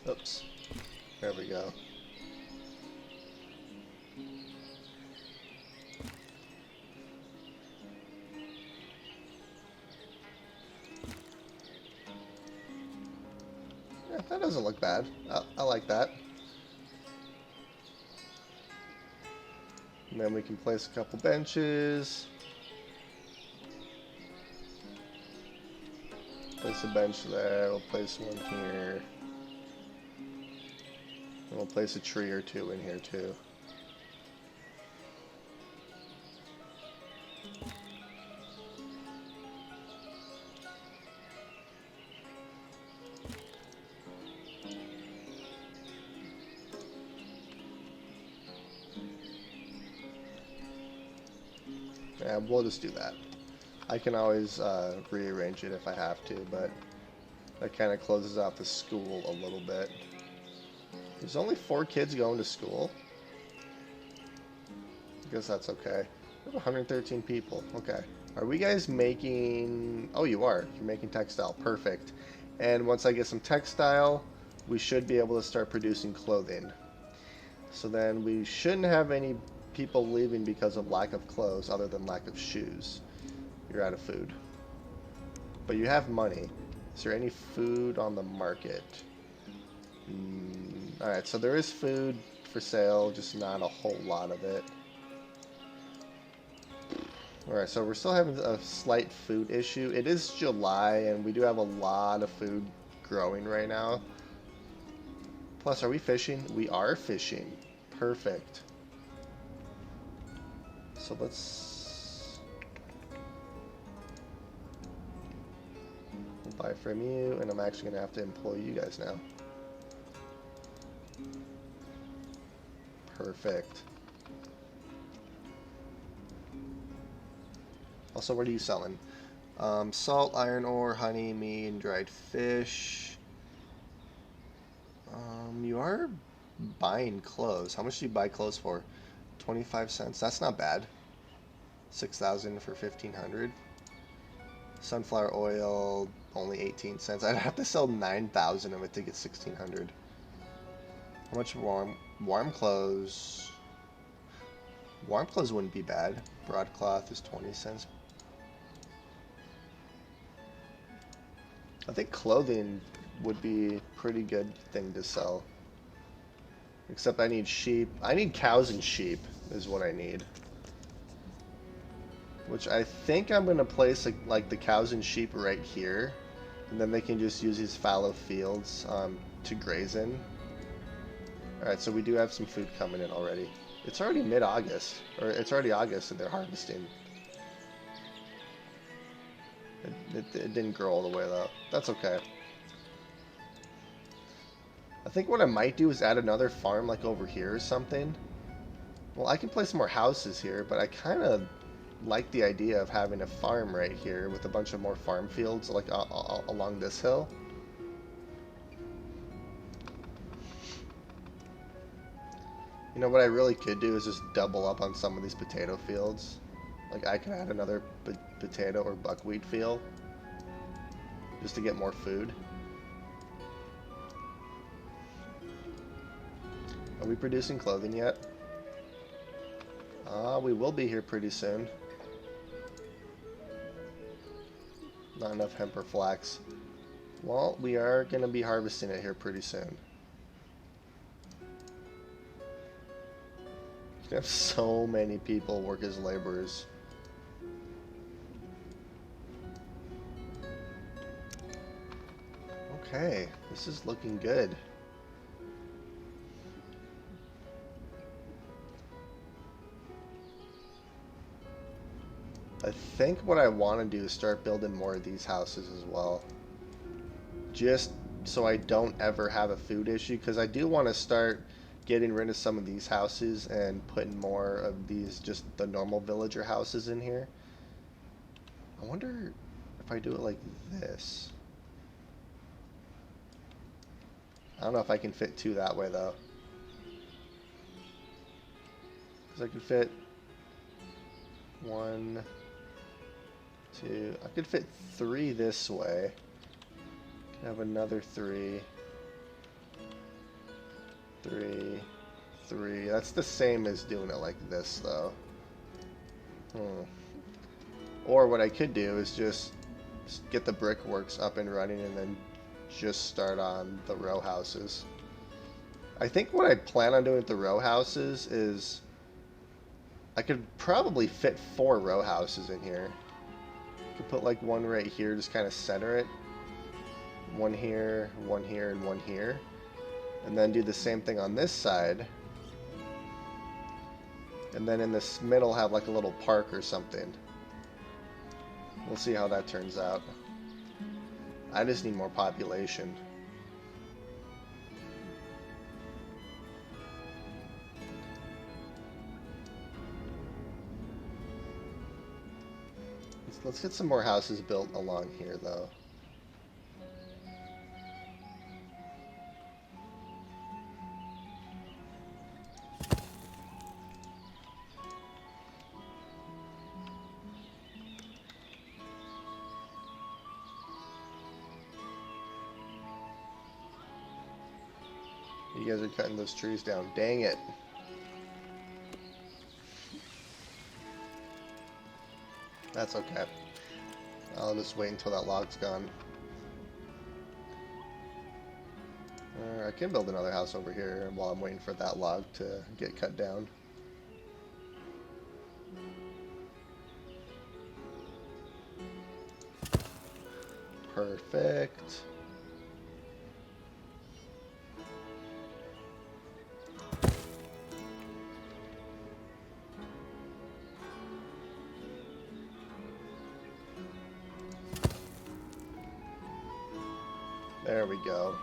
Oops. There we go. Yeah, that doesn't look bad. I like that. And then we can place a couple benches. Place a bench there. We'll place one here. And we'll place a tree or two in here too. Yeah, we'll just do that. I can always rearrange it if I have to, but that kind of closes out the school a little bit. There's only 4 kids going to school. I guess that's okay. We have 113 people. Okay. Are we guys making... Oh, you are. You're making textile. Perfect. And once I get some textile, we should be able to start producing clothing. So then we shouldn't have any people leaving because of lack of clothes other than lack of shoes. You're out of food. But you have money. Is there any food on the market? Alright, so there is food for sale, just not a whole lot of it. Alright, so we're still having a slight food issue. It is July, and we do have a lot of food growing right now. Plus, are we fishing? We are fishing. Perfect. So let's... We'll buy from you, and I'm actually going to have to employ you guys now. Perfect. Also, what are you selling? Salt, iron ore, honey, meat, and dried fish. You are buying clothes. How much do you buy clothes for? 25 cents. That's not bad. 6,000 for 1,500. Sunflower oil, only 18 cents. I'd have to sell 9,000 of it to get 1,600. How much warm clothes? Warm clothes wouldn't be bad. Broadcloth is 20 cents. I think clothing would be a pretty good thing to sell. Except I need sheep. I need cows and sheep is what I need. Which I think I'm going to place like the cows and sheep right here. And then they can just use these fallow fields to graze in. Alright, so we do have some food coming in already. It's already mid-August. Or it's already August and they're harvesting. It didn't grow all the way though. That's okay. I think what I might do is add another farm like over here or something. Well, I can place more houses here, but I kind of like the idea of having a farm right here with a bunch of more farm fields like along this hill. You know what I really could do is just double up on some of these potato fields. Like I could add another potato or buckwheat field just to get more food. Are we producing clothing yet? We will be here pretty soon. Not enough hemp or flax. Well, we are going to be harvesting it here pretty soon. You have so many people work as laborers. Okay, this is looking good. I think what I want to do is start building more of these houses as well. Just so I don't ever have a food issue, because I do want to start getting rid of some of these houses and putting more of these just the normal villager houses in here. I wonder if I do it like this. I don't know if I can fit two that way though. Because I could fit one, two, I could fit three this way. Could have another three. Three. That's the same as doing it like this, though. Or what I could do is just get the brickworks up and running and then just start on the row houses. I think what I plan on doing with the row houses is I could probably fit 4 row houses in here. I could put like one right here, just kind of center it. One here, and one here. And then do the same thing on this side. And then in this middle have like a little park or something. We'll see how that turns out. I just need more population. Let's get some more houses built along here though. You guys are cutting those trees down. Dang it. That's okay. I'll just wait until that log's gone. I can build another house over here while I'm waiting for that log to get cut down. Perfect. There we go.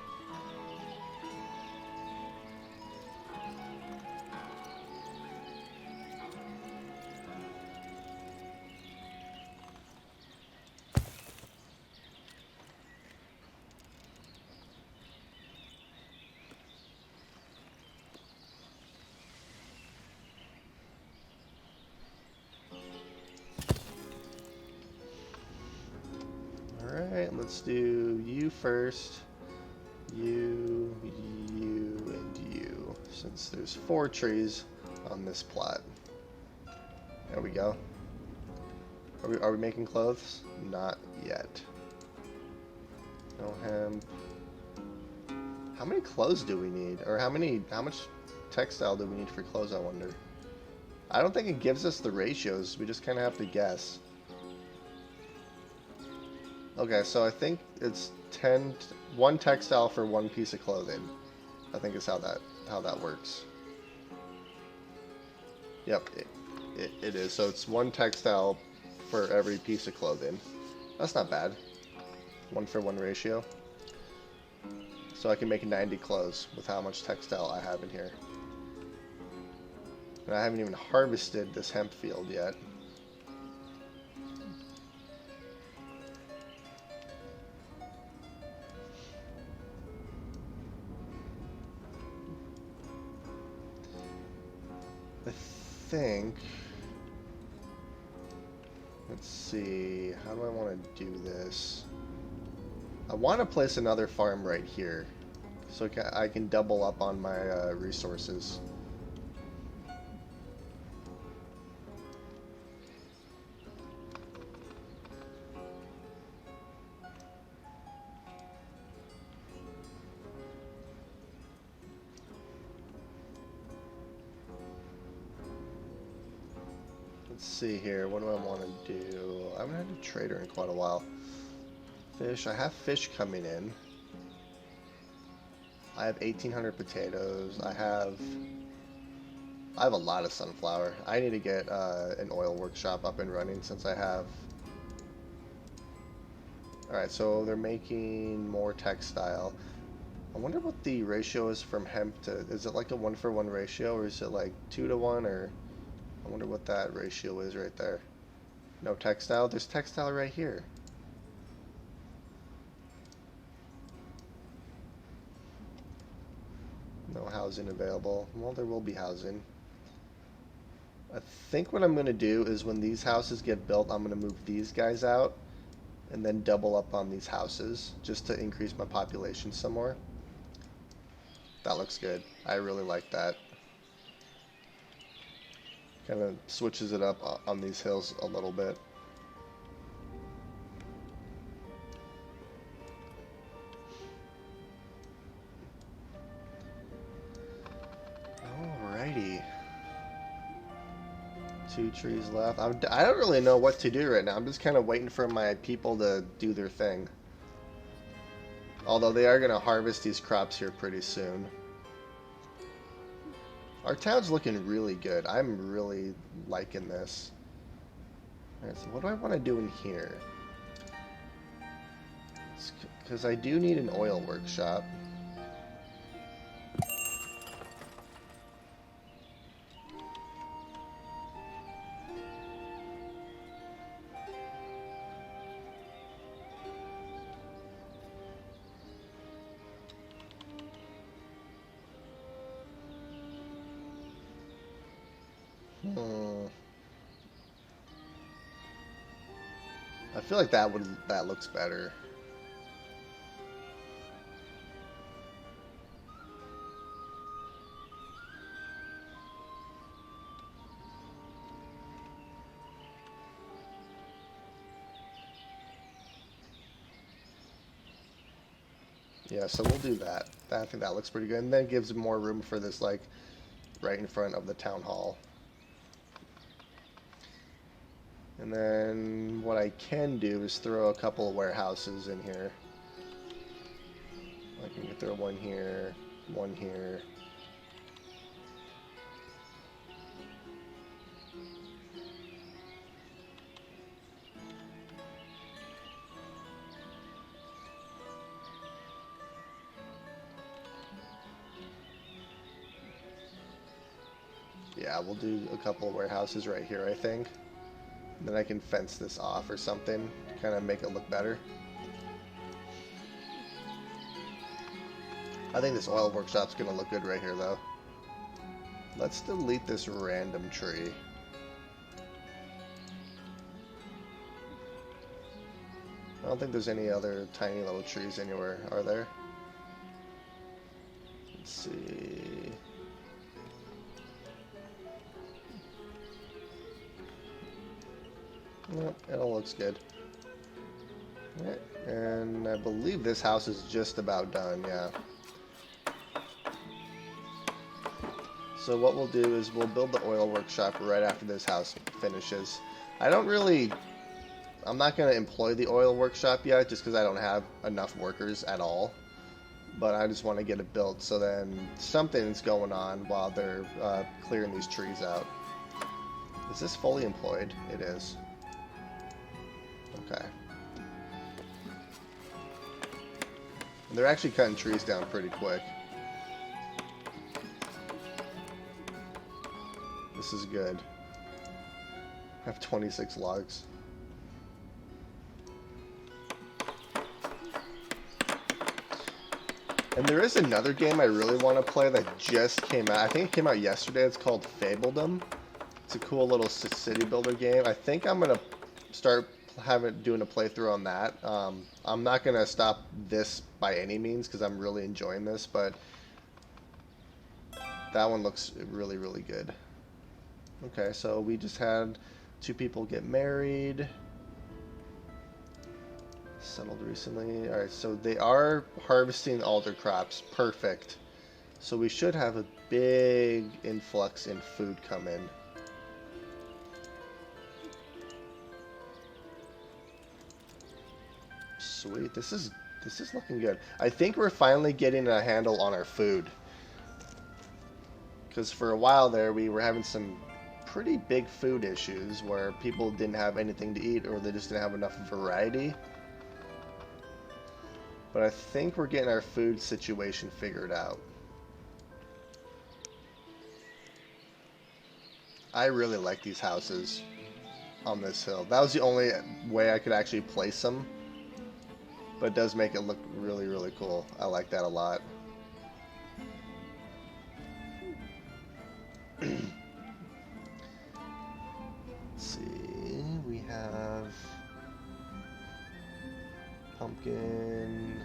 Alright, let's do you first. You, and you. Since there's 4 trees on this plot. There we go. Are we making clothes? Not yet. No hemp. How many clothes do we need? Or how much textile do we need for clothes, I wonder? I don't think it gives us the ratios. We just kind of have to guess. Okay, so I think it's 1 textile for 1 piece of clothing. I think is how that works. Yep, it is. So it's 1 textile for every piece of clothing. That's not bad. 1 for 1 ratio. So I can make 90 clothes with how much textile I have in here. And I haven't even harvested this hemp field yet. I think... Let's see, how do I want to do this? I want to place another farm right here, so I can double up on my resources. Let's see here, what do I want to do? I haven't had a trader in quite a while. Fish, I have fish coming in. I have 1,800 potatoes. I have a lot of sunflower. I need to get an oil workshop up and running since I have... Alright, so they're making more textile. I wonder what the ratio is from hemp to... Is it like a 1 for 1 ratio, or is it like 2 to 1, or... I wonder what that ratio is right there. No textile? There's textile right here. No housing available. Well, there will be housing. I think what I'm going to do is when these houses get built, I'm going to move these guys out and then double up on these houses just to increase my population some more. That looks good. I really like that. Kind of switches it up on these hills a little bit. Alrighty. 2 trees left. I don't really know what to do right now. I'm just kind of waiting for my people to do their thing. Although they are going to harvest these crops here pretty soon. Our town's looking really good. I'm really liking this. Alright, so what do I want to do in here? Because I do need an oil workshop. I feel like that looks better. Yeah, so we'll do that. I think that looks pretty good. And then it gives more room for this, like, right in front of the town hall. And then what I can do is throw a couple of warehouses in here. I can throw one here, one here. Yeah, we'll do a couple of warehouses right here, I think. Then I can fence this off or something, kind of make it look better. I think this oil workshop's gonna look good right here, though. Let's delete this random tree. I don't think there's any other tiny little trees anywhere, are there? Let's see... Nope, it all looks good. Right. And I believe this house is just about done, yeah. So what we'll do is we'll build the oil workshop right after this house finishes. I'm not going to employ the oil workshop yet just because I don't have enough workers at all. But I just want to get it built so then something's going on while they're clearing these trees out. Is this fully employed? It is. Okay. And they're actually cutting trees down pretty quick. This is good. I have 26 logs. And there is another game I really want to play that just came out. I think it came out yesterday. It's called Fabledom. It's a cool little city builder game. I think I'm going to start doing a playthrough on that. I'm not going to stop this by any means because I'm really enjoying this, but that one looks really, really good. Okay, so we just had 2 people get married. Settled recently. Alright, so they are harvesting all their crops. Perfect. So we should have a big influx in food come in. Sweet. This is looking good. I think we're finally getting a handle on our food. Because for a while there we were having some pretty big food issues where people didn't have anything to eat or they just didn't have enough variety. But I think we're getting our food situation figured out. I really like these houses on this hill. That was the only way I could actually place them. But it does make it look really, really cool. I like that a lot. Let's see, we have pumpkin.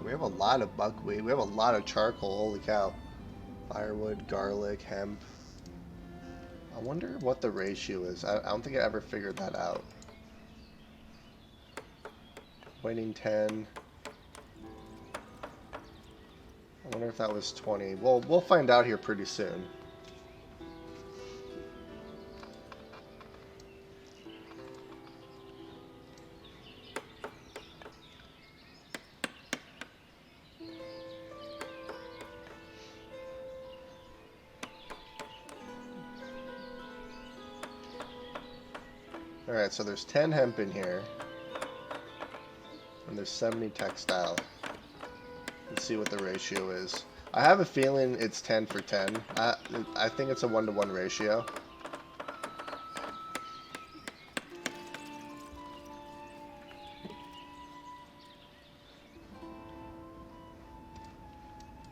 We have a lot of buckwheat. We have a lot of charcoal. Holy cow. Firewood, garlic, hemp. I wonder what the ratio is. I don't think I ever figured that out. Waiting 10. I wonder if that was 20. Well, we'll find out here pretty soon. Alright, so there's 10 hemp in here. And there's 70 textile. Let's see what the ratio is. I have a feeling it's 10 for 10. I think it's a 1-to-1 ratio.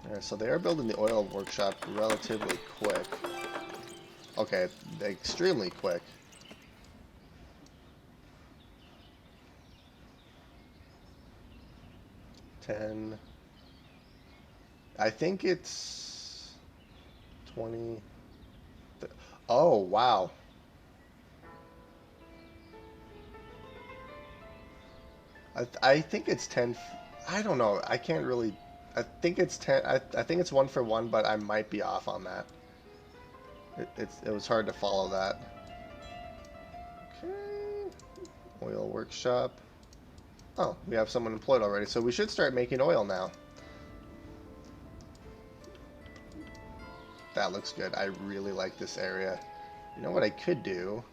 Alright, so they are building the oil workshop relatively quick. Okay, extremely quick. 10. I think it's 20. Oh, wow. I think it's 10. I don't know. I can't really. I think it's 10. I think it's 1 for 1, but I might be off on that. It was hard to follow that. Okay. Oil workshop. Oh, we have someone employed already, so we should start making oil now. That looks good. I really like this area. You know what I could do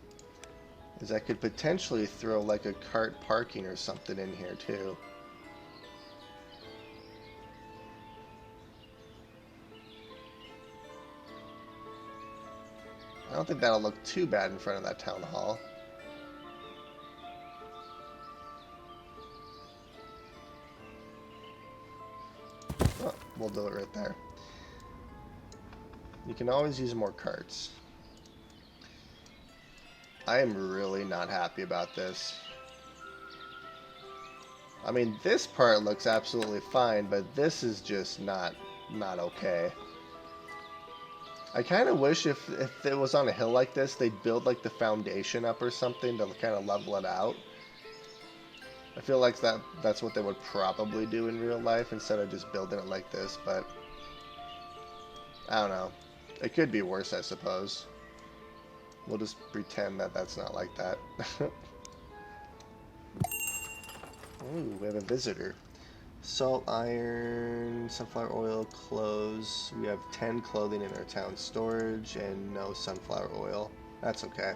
is I could potentially throw like a cart parking or something in here too. I don't think that'll look too bad in front of that town hall. Oh, we'll do it right there. You can always use more carts. I am really not happy about this. I mean, this part looks absolutely fine, but this is just not okay. I kind of wish if it was on a hill like this, they'd build like the foundation up or something to kind of level it out. I feel like that's what they would probably do in real life instead of just building it like this, but I don't know. It could be worse, I suppose. We'll just pretend that that's not like that. Ooh, we have a visitor. Salt, iron, sunflower oil, clothes. We have 10 clothing in our town storage and no sunflower oil. That's okay.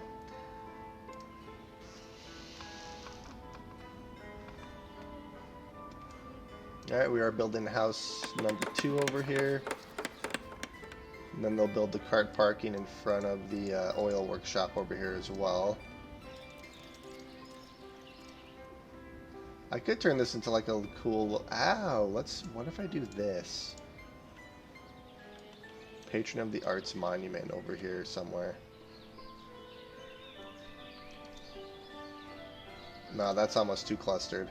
Alright, we are building house number 2 over here. And then they'll build the cart parking in front of the oil workshop over here as well. I could turn this into like a cool... Ow! What if I do this? Patron of the Arts Monument over here somewhere. No, that's almost too clustered.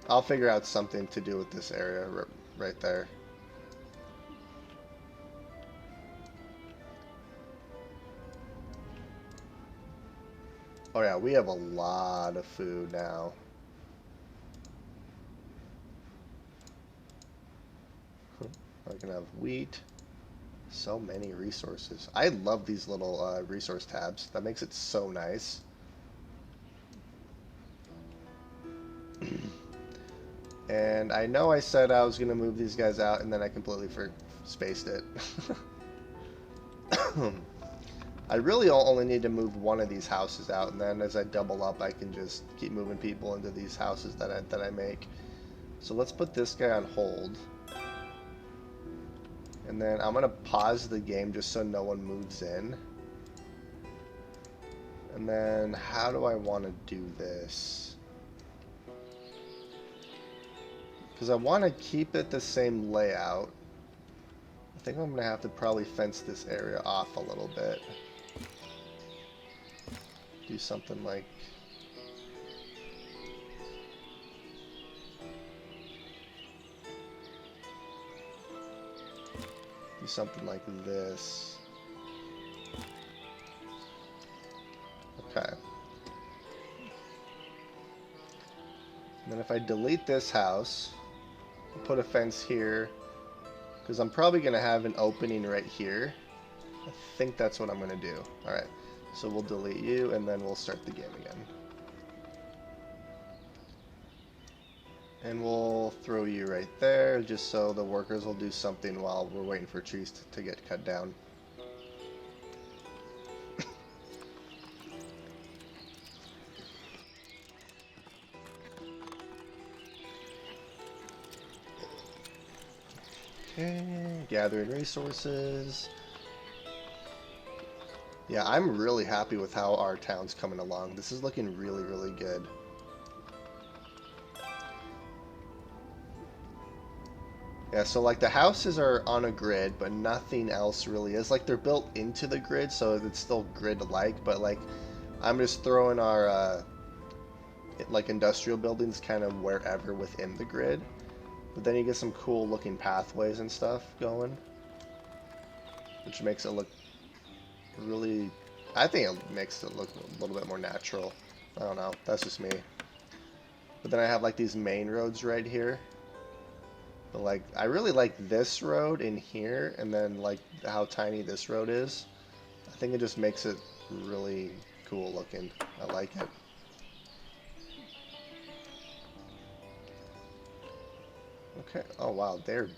I'll figure out something to do with this area right there. Oh yeah, we have a lot of food now. I can have wheat. So many resources. I love these little resource tabs. That makes it so nice. And I know I said I was going to move these guys out, and then I completely spaced it. I really only need to move one of these houses out, and then as I double up, I can just keep moving people into these houses that I make. So let's put this guy on hold. And then I'm going to pause the game just so no one moves in. And then how do I want to do this? Because I want to keep it the same layout. I think I'm going to have to probably fence this area off a little bit. Do something like... Do something like this. Okay. And then if I delete this house, put a fence here, because I'm probably going to have an opening right here. I think that's what I'm going to do. Alright, so we'll delete you, and then we'll start the game again. And we'll throw you right there, just so the workers will do something while we're waiting for trees to get cut down. Okay, gathering resources. Yeah, I'm really happy with how our town's coming along. This is looking really, really good. Yeah, so like the houses are on a grid, but nothing else really is. Like they're built into the grid, so it's still grid-like, but like I'm just throwing our like industrial buildings kind of wherever within the grid. But then you get some cool looking pathways and stuff going, which makes it look really, I think it makes it look a little bit more natural. I don't know, that's just me. But then I have like these main roads right here. But like, I really like this road in here, and then like how tiny this road is. I think it just makes it really cool looking. I like it. Okay, oh wow, they're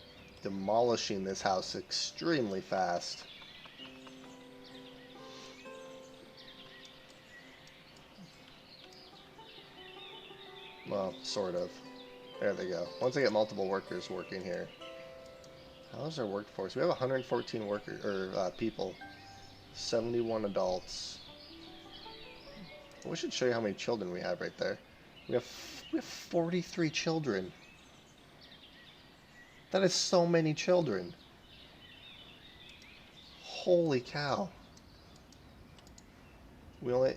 demolishing this house extremely fast. Well, sort of. There they go. Once I get multiple workers working here. How's our workforce? We have 114 people. 71 adults. We should show you how many children we have right there. We have 43 children. That is so many children. Holy cow. We only...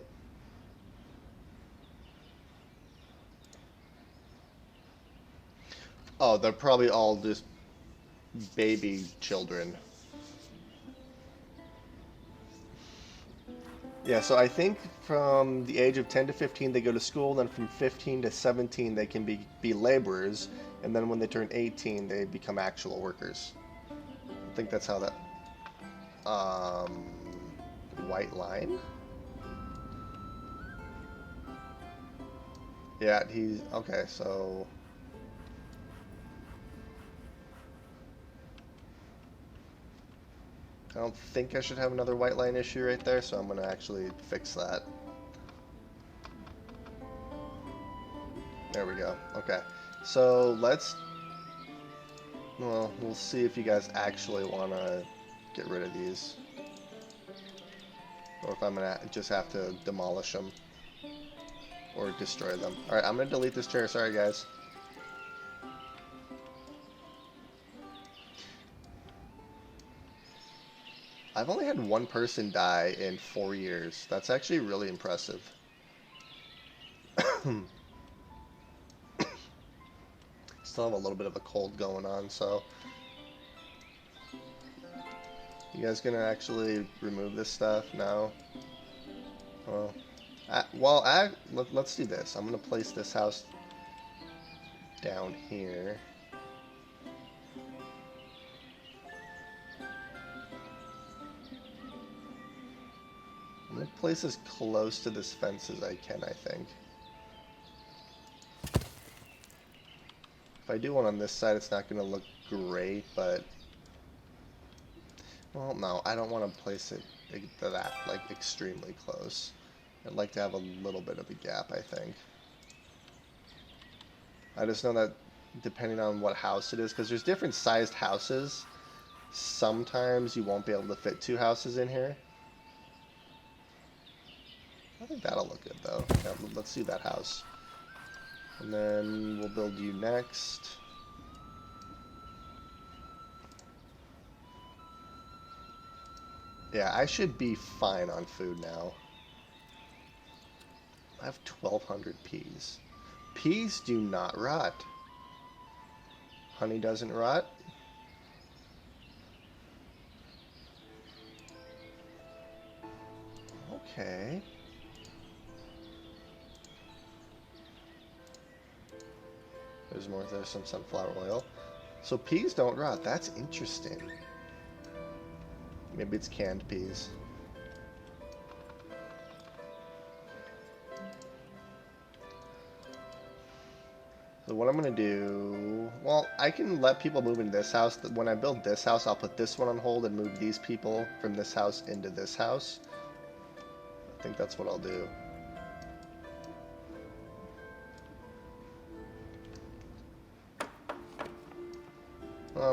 Oh, they're probably all just baby children. Yeah, so I think from the age of 10 to 15 they go to school, then from 15 to 17 they can be laborers, and then when they turn 18 they become actual workers. I think that's how that um white line? Yeah, he's okay, so I don't think I should have another white line issue right there, so I'm gonna actually fix that. There we go. Okay. So well, we'll see if you guys actually want to get rid of these. Or if I'm going to just have to demolish them. Or destroy them. Alright, I'm going to delete this chair. Sorry, guys. I've only had one person die in 4 years. That's actually really impressive. Still have a little bit of a cold going on, so... You guys gonna actually remove this stuff? No? Well, let's do this. I'm gonna place this house down here. I'm gonna place as close to this fence as I can, I think. If I do one on this side, it's not gonna look great, but... Well, no, I don't want to place it that, like, extremely close. I'd like to have a little bit of a gap, I think. I just know that depending on what house it is, because there's different sized houses, sometimes you won't be able to fit 2 houses in here. I think that'll look good, though. Yeah, let's do that house. And then we'll build you next. Yeah, I should be fine on food now. I have 1,200 peas. Peas do not rot. Honey doesn't rot. Okay. There's some sunflower oil. So peas don't rot. That's interesting. Maybe it's canned peas. So what I'm going to do... Well, I can let people move into this house. When I build this house, I'll put this one on hold and move these people from this house into this house. I think that's what I'll do.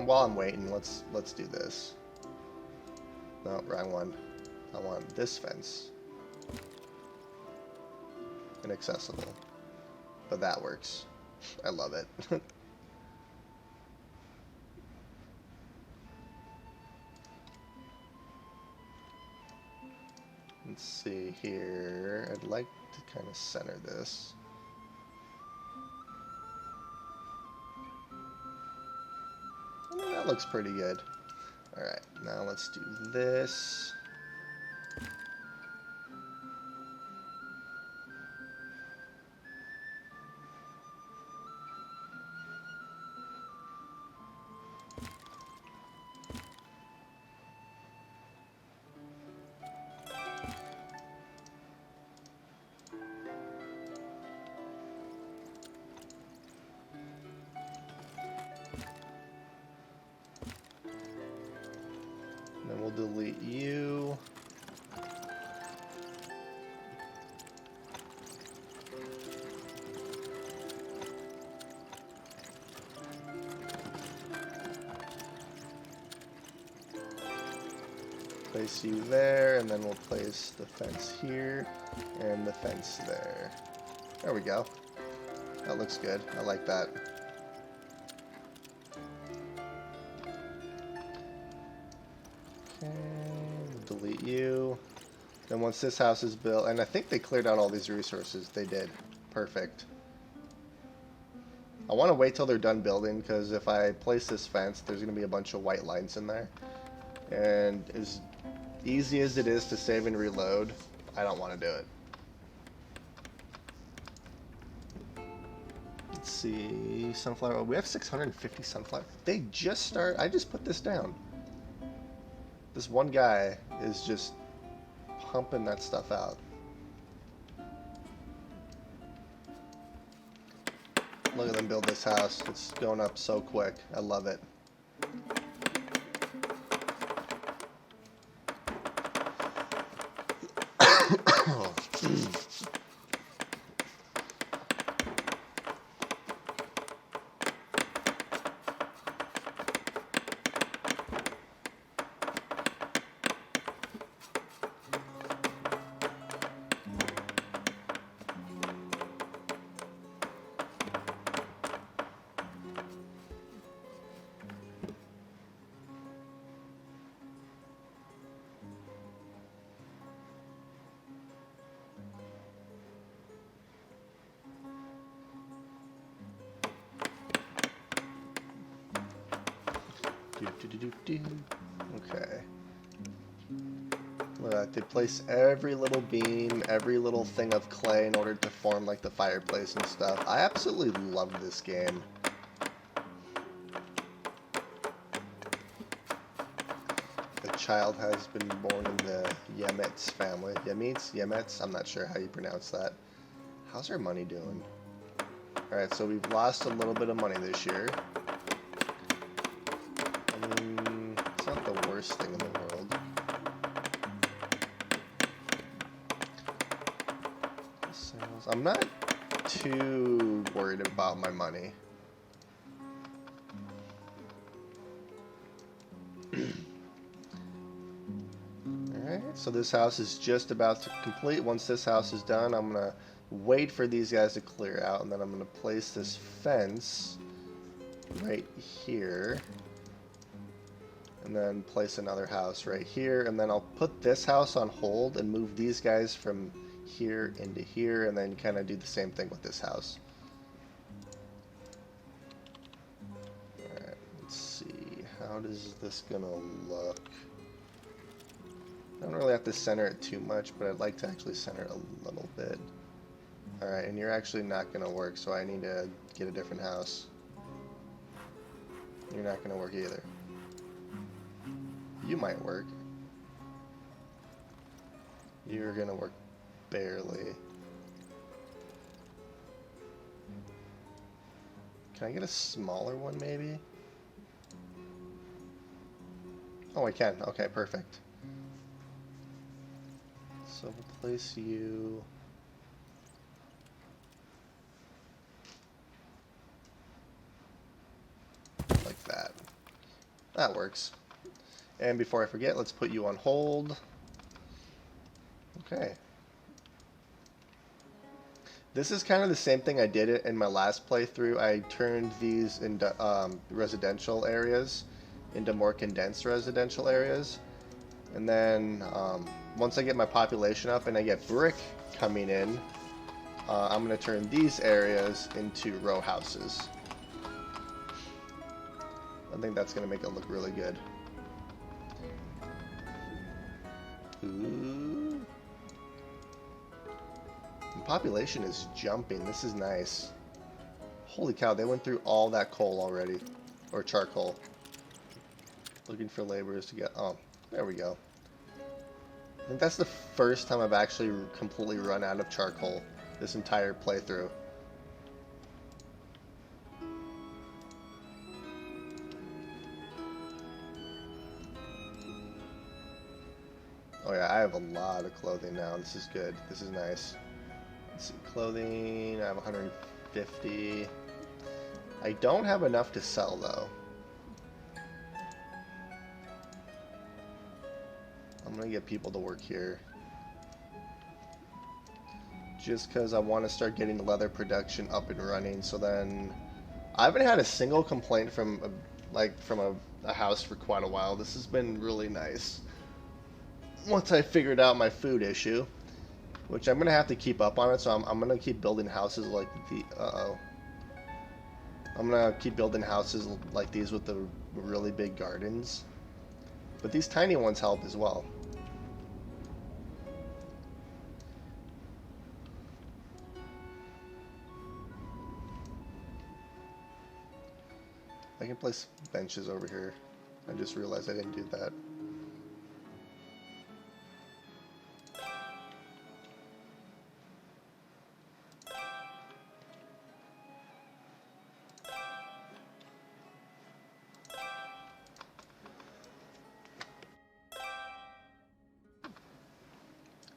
While I'm waiting, let's do this. No, wrong one. I want this fence. Inaccessible. But that works. I love it. Let's see here. I'd like to kind of center this. That looks pretty good. Alright, now let's do this. Then we'll delete you. Place you there, and then we'll place the fence here and the fence there. There we go. That looks good. I like that. Delete you. Then once this house is built, and I think they cleared out all these resources. They did. Perfect. I want to wait till they're done building, because if I place this fence, there's going to be a bunch of white lines in there. And as easy as it is to save and reload, I don't want to do it. Let's see, sunflower. We have 650 sunflower. They just start. I just put this down. This one guy is just pumping that stuff out. Look at them build this house. It's going up so quick. I love it. Okay. Look at that. They place every little beam, every little thing of clay in order to form like the fireplace and stuff. I absolutely love this game. The child has been born in the Yemetz family. Yemetz? I'm not sure how you pronounce that. How's our money doing? Alright, so we've lost a little bit of money this year. It's not the worst thing in the world. Sales. I'm not too worried about my money. Alright, so this house is just about to complete. Once this house is done, I'm going to wait for these guys to clear out, and then I'm going to place this fence right here. And then place another house right here, and then I'll put this house on hold and move these guys from here into here, and then kind of do the same thing with this house. Alright, let's see. How does this gonna look? I don't really have to center it too much, but I'd like to actually center it a little bit. Alright, and you're actually not gonna work, so I need to get a different house. You're not gonna work either. You might work. You're gonna work barely. Can I get a smaller one maybe? Oh, I can. Okay, perfect. So we'll place you... like that. That works. And before I forget, let's put you on hold. Okay. This is kind of the same thing I did it in my last playthrough. I turned these into residential areas into more condensed residential areas. And then once I get my population up and I get brick coming in, I'm going to turn these areas into row houses. I think that's going to make it look really good. Ooh. The population is jumping. This is nice. Holy cow, they went through all that coal already. Or charcoal. Looking for laborers to get... Oh, there we go. I think that's the first time I've actually completely run out of charcoal this entire playthrough. Oh yeah, I have a lot of clothing now. This is good. This is nice. Let's see, clothing, I have 150. I don't have enough to sell though. I'm gonna get people to work here. Just because I want to start getting the leather production up and running, so then... I haven't had a single complaint from a house for quite a while. This has been really nice. Once I figured out my food issue, which I'm going to have to keep up on it, so I'm going to keep building houses like the... I'm going to keep building houses like these with the really big gardens. But these tiny ones help as well. I can place benches over here. I just realized I didn't do that.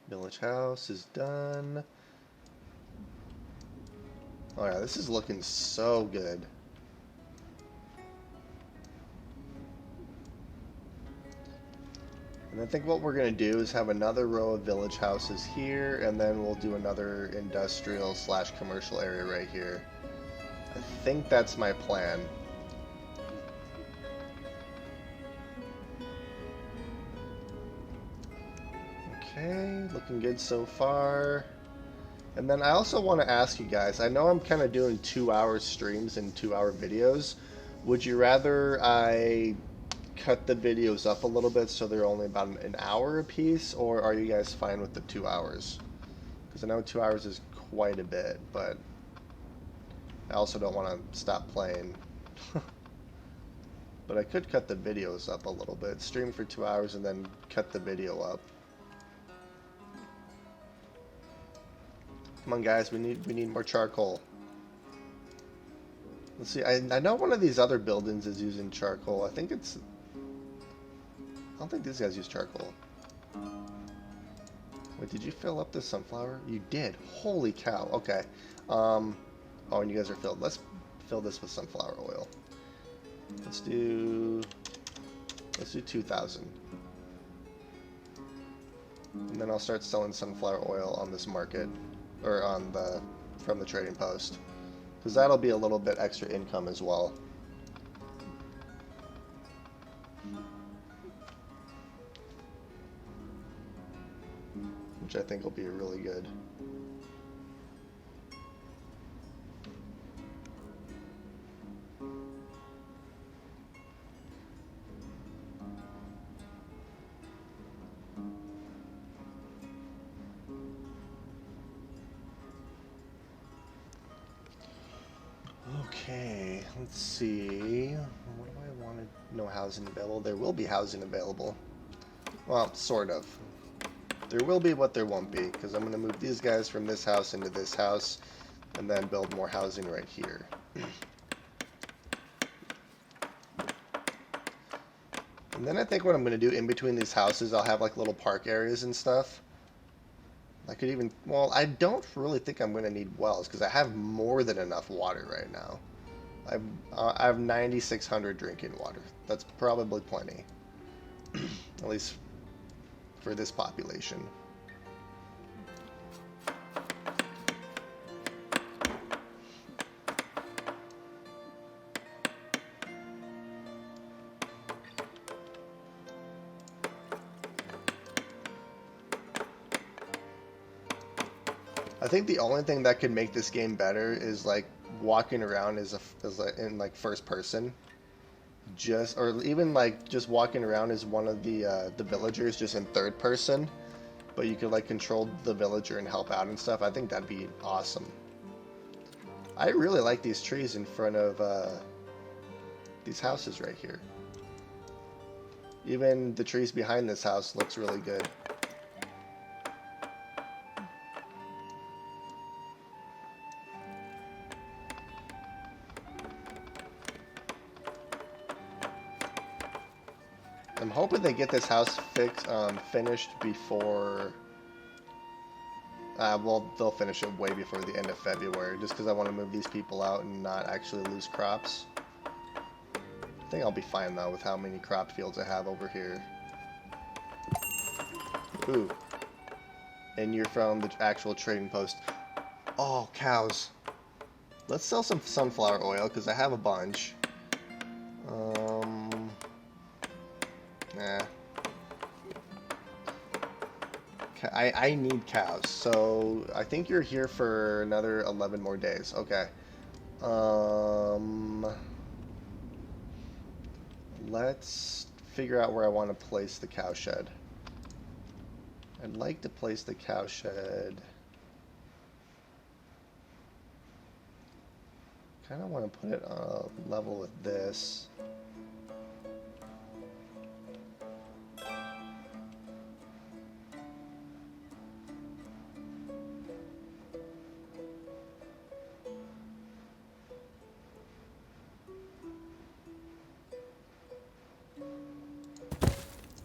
Village house is done. Oh yeah, this is looking so good. And I think what we're going to do is have another row of village houses here, and then we'll do another industrial / commercial area right here. I think that's my plan. Okay, looking good so far. And then I also want to ask you guys, I know I'm kind of doing 2-hour streams and 2-hour videos. Would you rather I cut the videos up a little bit so they're only about an hour a piece, or are you guys fine with the 2 hours? Because I know 2 hours is quite a bit, but I also don't want to stop playing. But I could cut the videos up a little bit, stream for 2 hours and then cut the video up. Come on, guys, we need more charcoal. Let's see. I know one of these other buildings is using charcoal. I think it's. I don't think these guys use charcoal. Wait, did you fill up this sunflower? You did. Holy cow. Okay. Oh, and you guys are filled. Let's fill this with sunflower oil. Let's do 2,000. And then I'll start selling sunflower oil on this market. Or on the from the trading post, because that'll be a little bit extra income as well. Which I think will be really good. Okay, let's see. What do I want to... No housing available. There will be housing available. Well, sort of. There will be what there won't be, because I'm going to move these guys from this house into this house, and then build more housing right here. And then I think what I'm going to do in between these houses, I'll have like little park areas and stuff. I could even, well, I don't really think I'm going to need wells because I have more than enough water right now. I have 9,600 drinking water. That's probably plenty. At least for this population. I think the only thing that could make this game better is like walking around in like first person, or even like just walking around as one of the villagers just in third person, but you could like control the villager and help out and stuff. I think that'd be awesome. I really like these trees in front of these houses right here. Even the trees behind this house looks really good. I'm hoping they get this house finished before... well, they'll finish it way before the end of February, just because I want to move these people out and not actually lose crops. I think I'll be fine, though, with how many crop fields I have over here. Ooh. And you're from the actual trading post. Oh, cows. Let's sell some sunflower oil, because I have a bunch. Nah. I need cows, so I think you're here for another 11 more days. Okay. Let's figure out where I want to place the cow shed. I'd like to place the cow shed kind of want to put it on a level with this.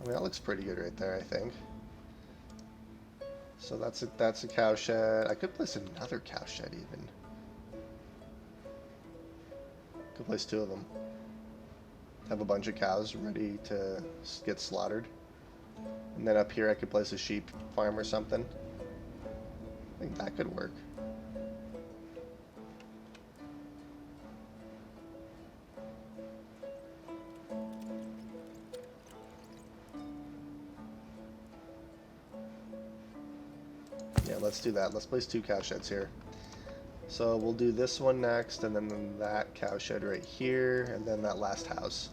I mean, that looks pretty good right there, I think. So that's a cow shed. I could place another cow shed even. Could place 2 of them. Have a bunch of cows ready to get slaughtered. And then up here I could place a sheep farm or something. I think that could work. Yeah, let's do that. Let's place 2 cow sheds here. So we'll do this one next, and then that cow shed right here, and then that last house.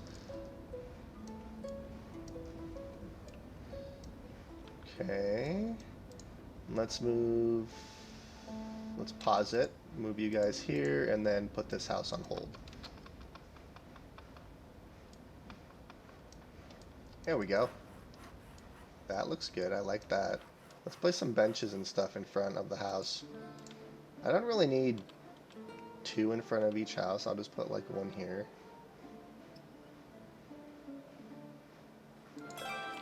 Okay. Let's pause it, move you guys here, and then put this house on hold. There we go. That looks good. I like that. Let's place some benches and stuff in front of the house. I don't really need 2 in front of each house. I'll just put like 1 here.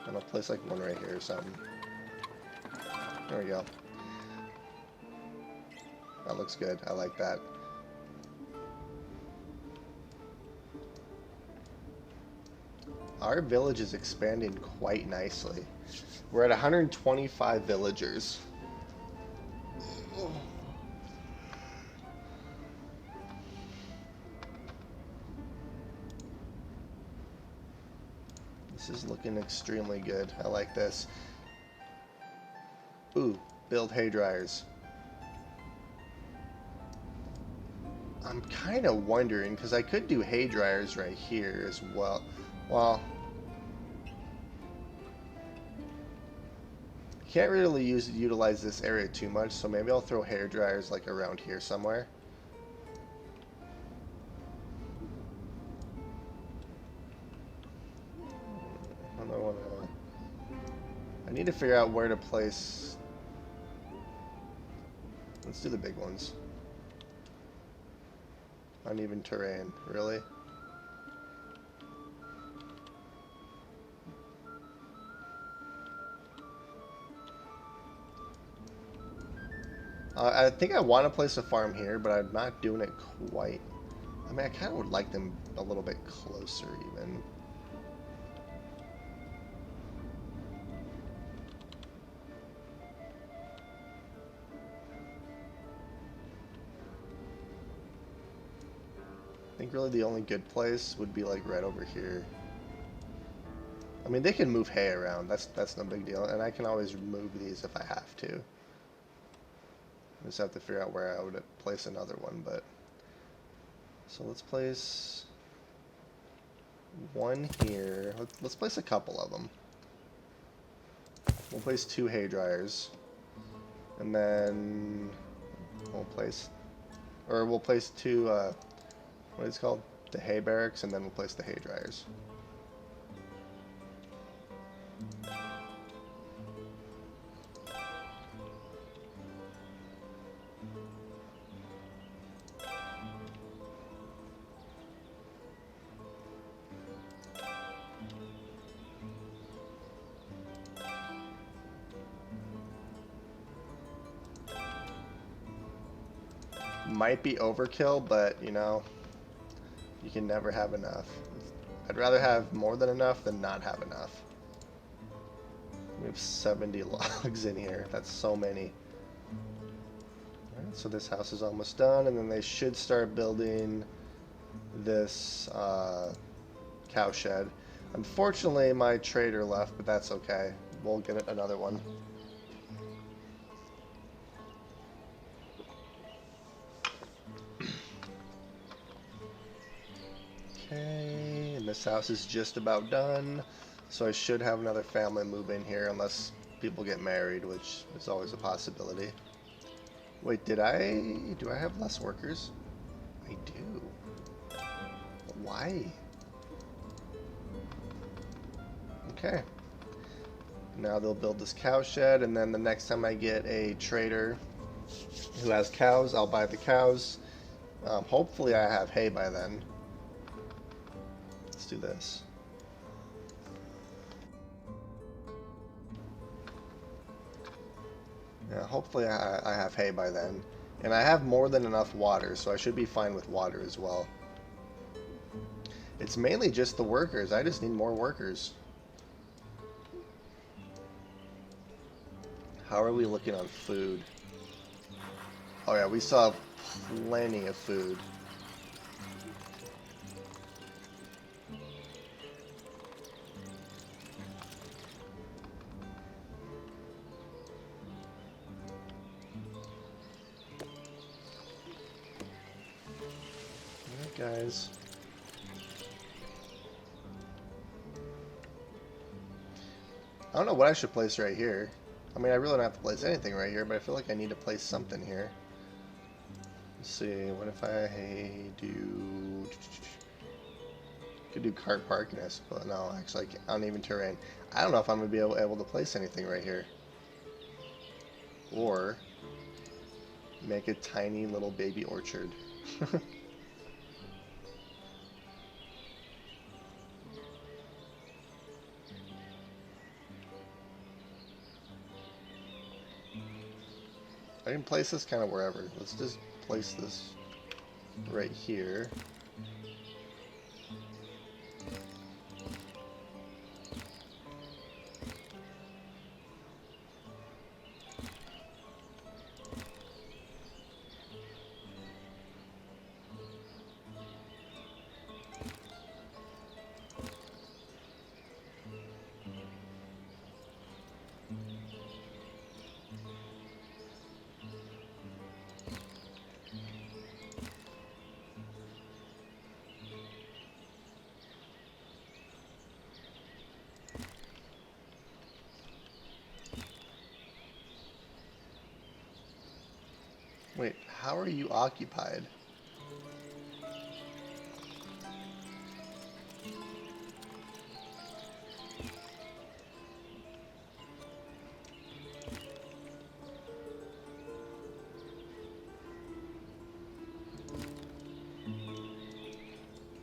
And I'll place like 1 right here or something. There we go. That looks good. I like that. Our village is expanding quite nicely. We're at 125 villagers. This is looking extremely good. I like this. Ooh, build hay dryers. I'm kind of wondering, because I could do hay dryers right here as well. Well, can't really utilize this area too much, so maybe I'll throw hair dryers like around here somewhere. I need to figure out where to place. Let's do the big ones. Uneven terrain, really? I think I want to place a farm here, but I'm not doing it quite. I mean, I kind of would like them a little bit closer even. I think really the only good place would be like right over here. I mean, they can move hay around. That's no big deal, and I can always remove these if I have to. I just have to figure out where I would place another one, but so let's place 1 here. Let's place a couple of them. We'll place 2 hay dryers, and then we'll place 2. What is it called? The hay barracks, and then we'll place the hay dryers. Might be overkill, but you know, you can never have enough. I'd rather have more than enough than not have enough. We have 70 logs in here. That's so many. Alright, so this house is almost done, and then they should start building this cow shed. Unfortunately, my trader left, but that's okay. We'll get another one. Okay, and this house is just about done, so I should have another family move in here unless people get married, which is always a possibility. Wait, do I have less workers? I do. Why? Okay. Now they'll build this cow shed, and then the next time I get a trader who has cows, I'll buy the cows. Hopefully I have hay by then. Let's do this. Yeah, hopefully I have hay by then. And I have more than enough water, so I should be fine with water as well. It's mainly just the workers. I just need more workers. How are we looking on food? Oh yeah, we still have plenty of food. Alright, guys. I don't know what I should place right here. I mean, I really don't have to place anything right here, but I feel like I need to place something here. Let's see, what if I do... Could do cart parking, I suppose. No, actually, uneven terrain. I don't know if I'm going to be able to place anything right here. Or make a tiny little baby orchard. I can place this kind of wherever. Let's just place this right here. Wait, how are you occupied?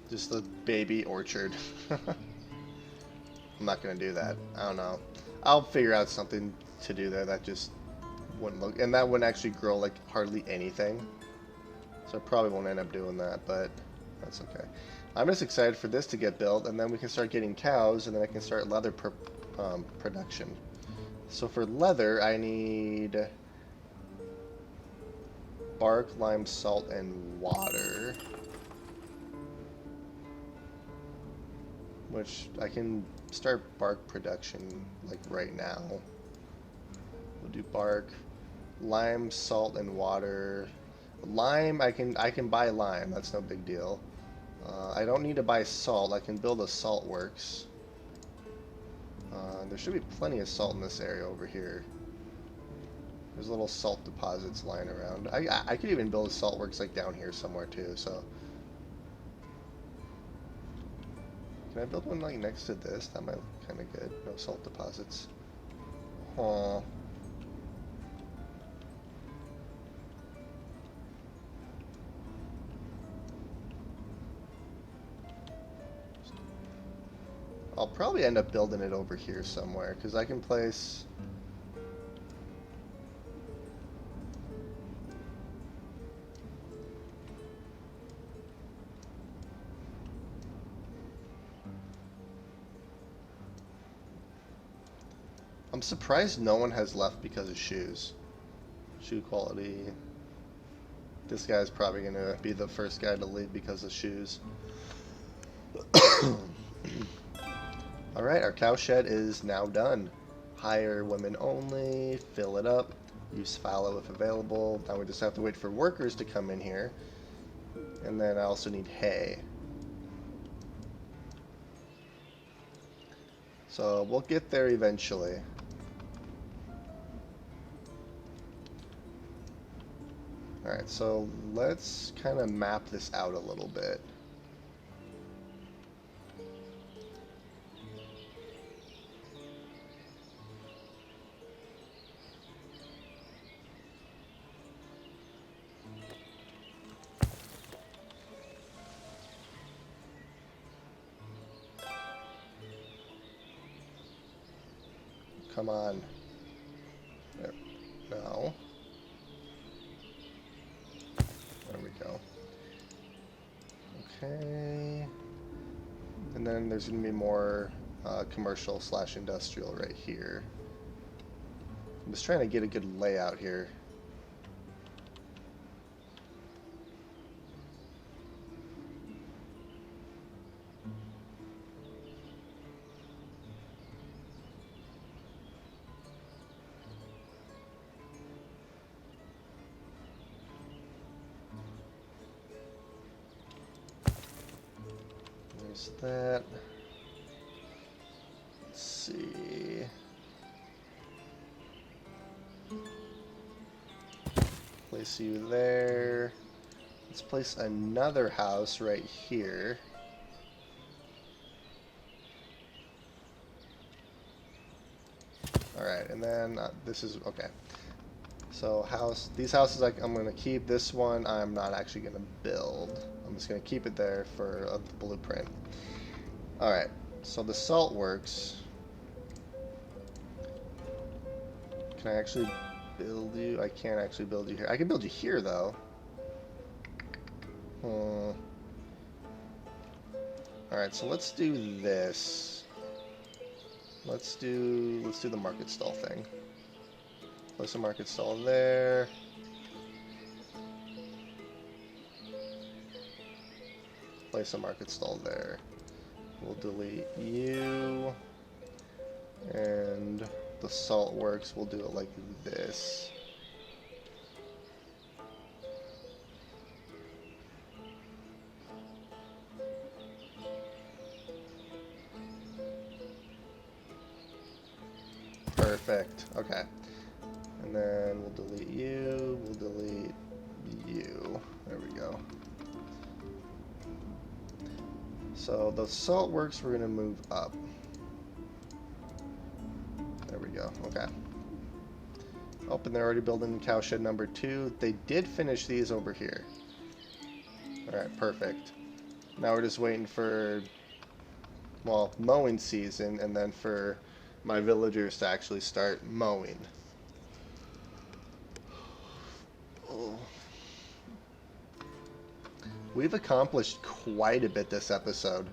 Just a baby orchard. I'm not gonna do that. I don't know. I'll figure out something to do there that just wouldn't look, and that wouldn't actually grow like hardly anything. So I probably won't end up doing that, but that's okay. I'm just excited for this to get built, and then we can start getting cows, and then I can start leather production. So for leather, I need bark, lime, salt, and water. Which I can start bark production like right now. We'll do bark, lime, salt, and water. Lime, I can buy lime. That's no big deal. I don't need to buy salt. I can build a salt works. There should be plenty of salt in this area over here. There's little salt deposits lying around. I could even build a salt works like down here somewhere too. So. Can I build one like next to this? That might look kind of good. No salt deposits. Huh. I'll probably end up building it over here somewhere because I can place. I'm surprised no one has left because of shoes. Shoe quality. This guy's probably going to be the first guy to leave because of shoes. Alright, our cow shed is now done. Hire women only, fill it up, use fallow if available. Now we just have to wait for workers to come in here. And then I also need hay. So we'll get there Alright, so let's kind of map this out a little bit. Come on. There. No. There we go. Okay. And then there's going to be more commercial / industrial right here. I'm just trying to get a good layout here. There's that. Let's see. Place you there. Let's place another house right here. Alright, and then this is okay. So these houses I'm going to keep. This one I'm not actually going to build. I'm just going to keep it there for the blueprint. Alright, so the salt works. Can I actually build you? I can't actually build you here. I can build you here though. Alright, so let's do this. Let's do the market stall thing. Place a market stall there. Place a market stall there. We'll delete you. And the salt works, we'll do it like this. Perfect. Okay. And then we'll delete you. We'll delete you. There we go. So the salt works, we're going to move up. There we go. Okay. Oh, and they're already building cowshed number 2. They did finish these over here. Alright, perfect. Now we're just waiting for, well, mowing season, and then for my villagers to actually start mowing. Oh. We've accomplished quite a bit this episode.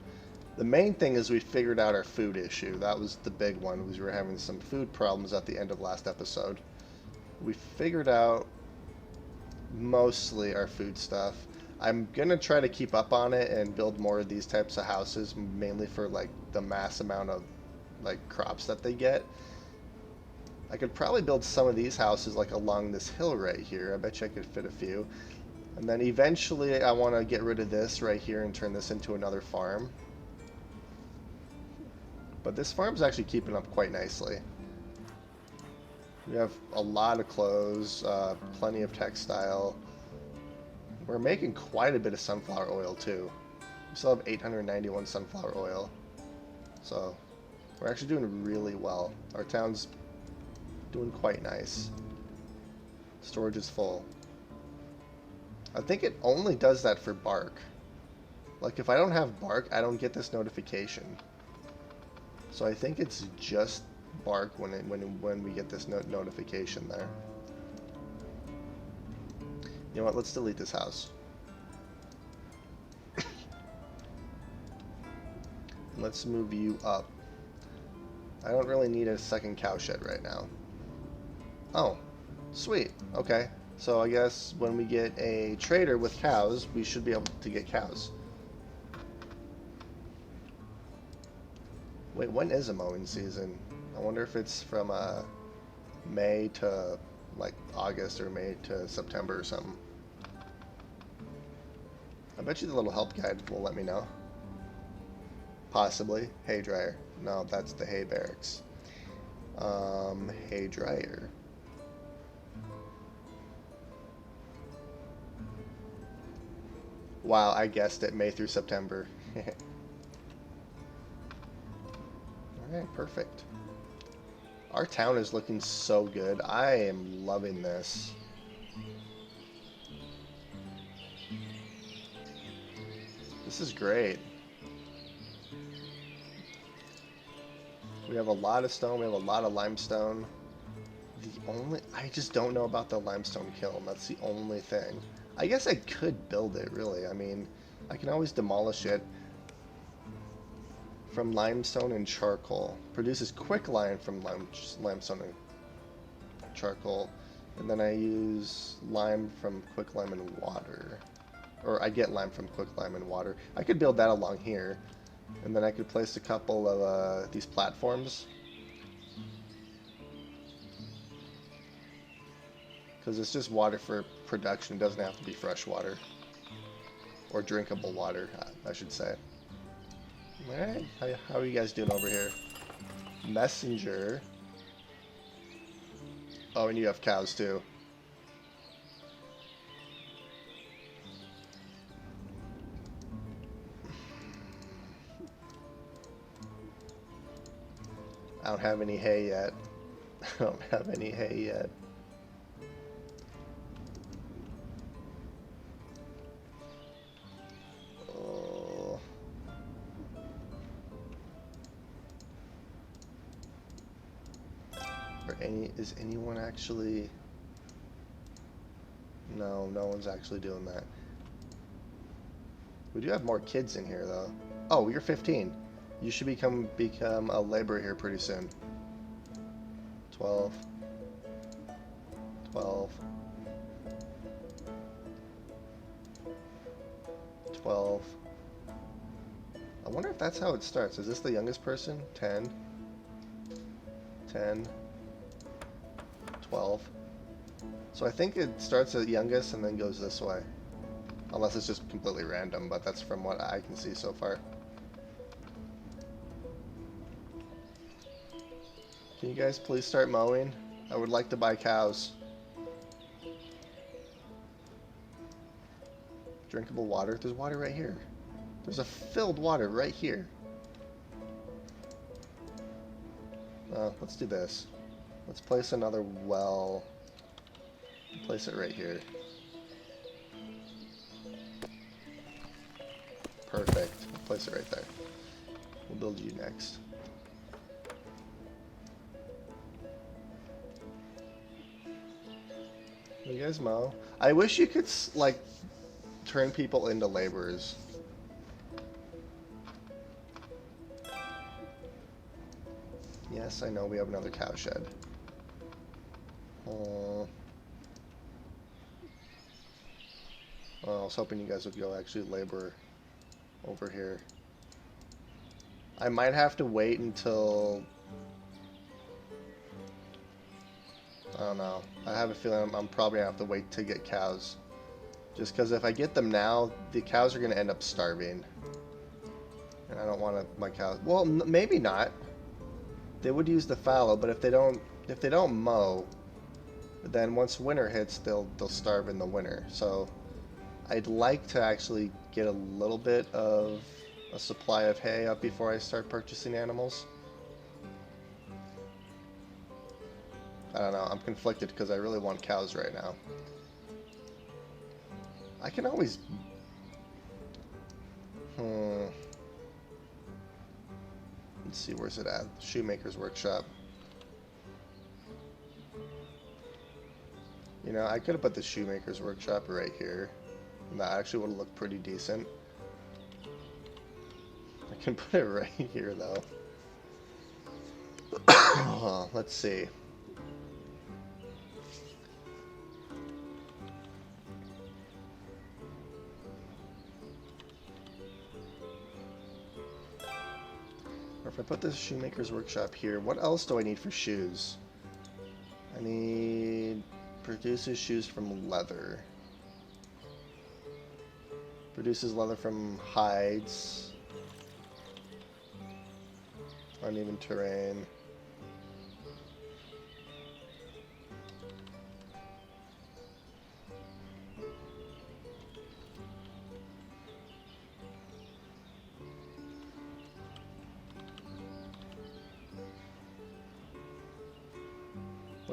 The main thing is we figured out our food issue. That was the big one, was we were having some food problems at the end of last episode. We figured out mostly our food stuff. I'm gonna try to keep up on it and build more of these types of houses, mainly for like the mass amount of like crops that they get. I could probably build some of these houses like along this hill right here. I bet you I could fit a few. And then eventually I want to get rid of this right here and turn this into another farm. But this farm's actually keeping up quite nicely. We have a lot of clothes, plenty of textile. We're making quite a bit of sunflower oil too. We still have 891 sunflower oil. So we're actually doing really well. Our town's doing quite nice. Storage is full. I think it only does that for bark. Like if I don't have bark, I don't get this notification. So I think it's just bark when we get this notification there. You know what? Let's delete this house. Let's move you up. I don't really need a second cow shed right now. Oh, sweet. Okay. So I guess when we get a trader with cows, we should be able to get cows. Wait, when is a mowing season? I wonder if it's from May to like August or May to September or something. I bet you the little help guide will let me know. Possibly. Hay dryer. No, that's the hay barracks. Hay dryer. Wow, I guessed it. May through September. Alright, perfect. Our town is looking so good. I am loving this. This is great. We have a lot of stone. We have a lot of limestone. I just don't know about the limestone kiln. That's the only thing. I guess I could build it, really. I mean, I can always demolish it. From limestone and charcoal. Produces quicklime from limestone and charcoal. And then I use lime from quicklime and water. Or I get lime from quicklime and water. I could build that along here. And then I could place a couple of these platforms. Because it's just water for production. It doesn't have to be fresh water. Or drinkable water, I should say. Alright, how are you guys doing over here? Messenger. Oh, and you have cows too. I don't have any hay yet. I don't have any hay yet. Oh. Is anyone actually... No, no one's actually doing that. We do have more kids in here though. Oh, you're 15. You should become a laborer here pretty soon. 12. 12. 12. I wonder if that's how it starts. Is this the youngest person? 10. 10. 12. So I think it starts at youngest and then goes this way. Unless it's just completely random, but that's from what I can see so far. Can you guys please start mowing? I would like to buy cows. Drinkable water? There's water right here. There's a filled water right here. Let's do this. Let's place another well. Place it right here. Perfect. Place it right there. We'll build you next. You guys mow? I wish you could, like, turn people into laborers. Yes, I know we have another cow shed. Oh, I was hoping you guys would go actually labor over here. I might have to wait until... I don't know. I have a feeling I'm probably going to have to wait to get cows. Just because if I get them now, the cows are going to end up starving. And I don't want my cows... Well, maybe not. They would use the fallow, but if they don't mow, then once winter hits, they'll starve in the winter. So I'd like to actually get a little bit of a supply of hay up before I start purchasing animals. I don't know, I'm conflicted because I really want cows right now. I can always... Let's see, where's it at? Shoemaker's workshop. You know, I could have put the shoemaker's workshop right here. And that actually would have looked pretty decent. I can put it right here, though. Let's see. Or if I put this shoemaker's workshop here, what else do I need for shoes? I need... Produces shoes from leather. Produces leather from hides. Uneven terrain.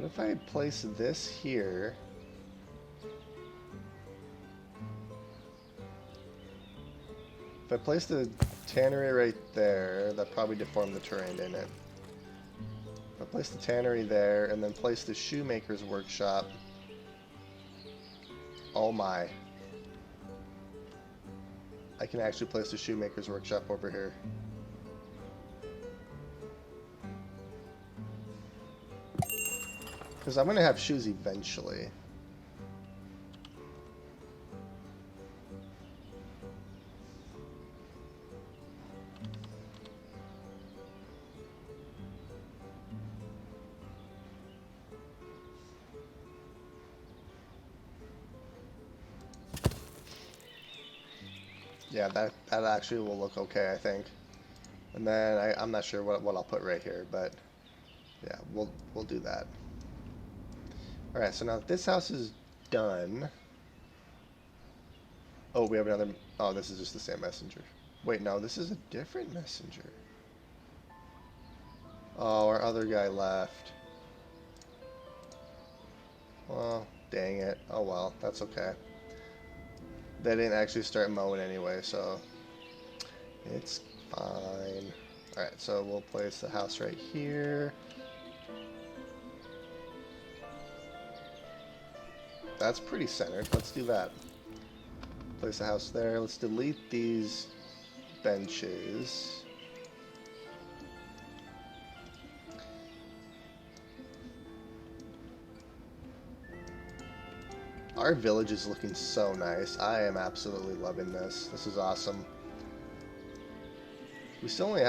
if I place this here? If I place the tannery right there, that probably deformed the terrain, didn't it? If I place the tannery there, and then place the shoemaker's workshop. Oh my. I can actually place the shoemaker's workshop over here. Because I'm going to have shoes eventually. Yeah, that actually will look okay, I think. And then I'm not sure what I'll put right here, but yeah, we'll do that. All right, so now this house is done. Oh, we have another. Oh, this is just the same messenger. Wait, no, this is a different messenger. Oh, our other guy left. Well, dang it. Oh well, that's okay. They didn't actually start mowing anyway, so it's fine. Alright, so we'll place the house right here. That's pretty centered. Let's do that. Place the house there. Let's delete these benches. Our village is looking so nice. I am absolutely loving this. This is awesome. We've only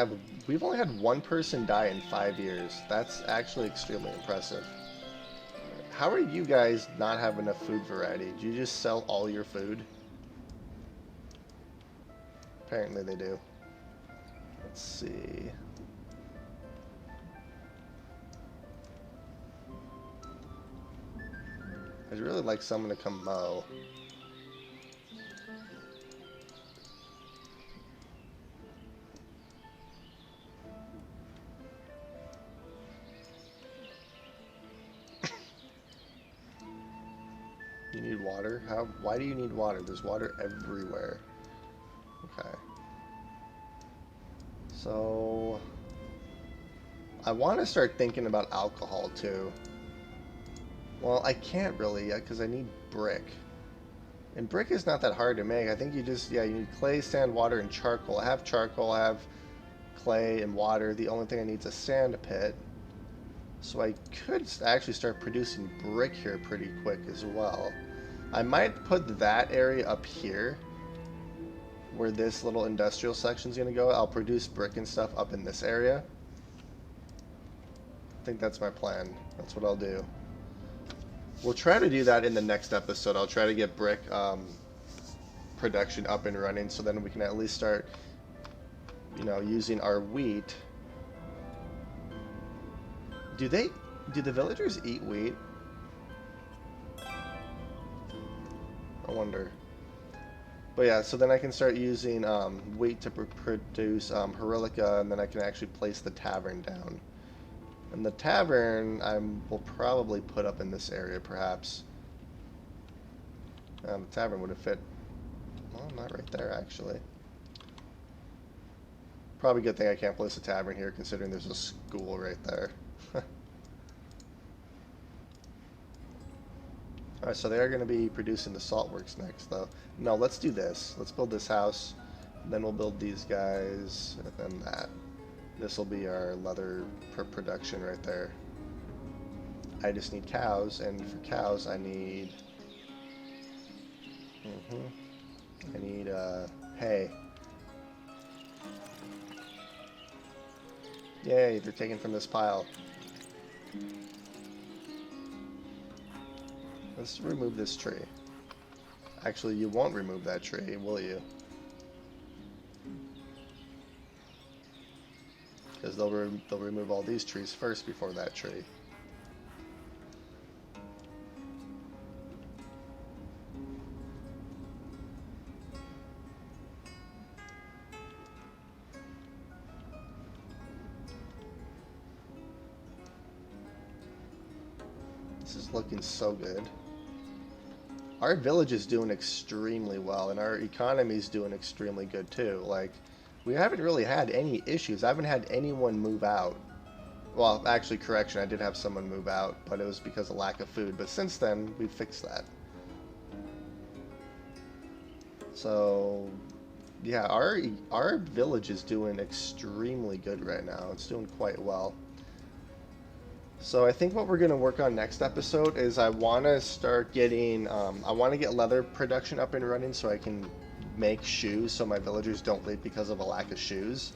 had one person die in 5 years. That's actually extremely impressive. How are you guys not have enough food variety? Do you just sell all your food? Apparently they do. Let's see. I'd really like someone to come mow. You need water? Why do you need water? There's water everywhere. Okay. So I want to start thinking about alcohol too. Well, I can't really yet because I need brick. And brick is not that hard to make. I think you just, yeah, you need clay, sand, water, and charcoal. I have charcoal, I have clay and water. The only thing I need is a sand pit. So I could actually start producing brick here pretty quick as well. I might put that area up here where this little industrial section is going to go. I'll produce brick and stuff up in this area. I think that's my plan. That's what I'll do. We'll try to do that in the next episode. I'll try to get brick production up and running so then we can at least start, you know, using our wheat. Do the villagers eat wheat? I wonder. But yeah, so then I can start using wheat to produce Herilica, and then I can actually place the tavern down. And the tavern will probably put up in this area, perhaps. The tavern would have fit. Well, not right there, actually. Probably a good thing I can't place a tavern here, considering there's a school right there. Alright, so they are going to be producing the salt works next, though. No, let's do this. Let's build this house, and then we'll build these guys, and then that. This will be our leather production right there. I just need cows, and for cows I need... I need hay. Yay, they're taken from this pile. Let's remove this tree. Actually, you won't remove that tree, will you? Because they'll remove all these trees first before that tree. This is looking so good. Our village is doing extremely well, and our economy is doing extremely good too. Like, we haven't really had any issues. I haven't had anyone move out. Well, actually, correction, I did have someone move out, but it was because of lack of food. But since then, we fixed that. So, yeah, our village is doing extremely good right now. It's doing quite well. So I think what we're going to work on next episode is I want to start getting, I want to get leather production up and running so I can make shoes so my villagers don't leave because of a lack of shoes.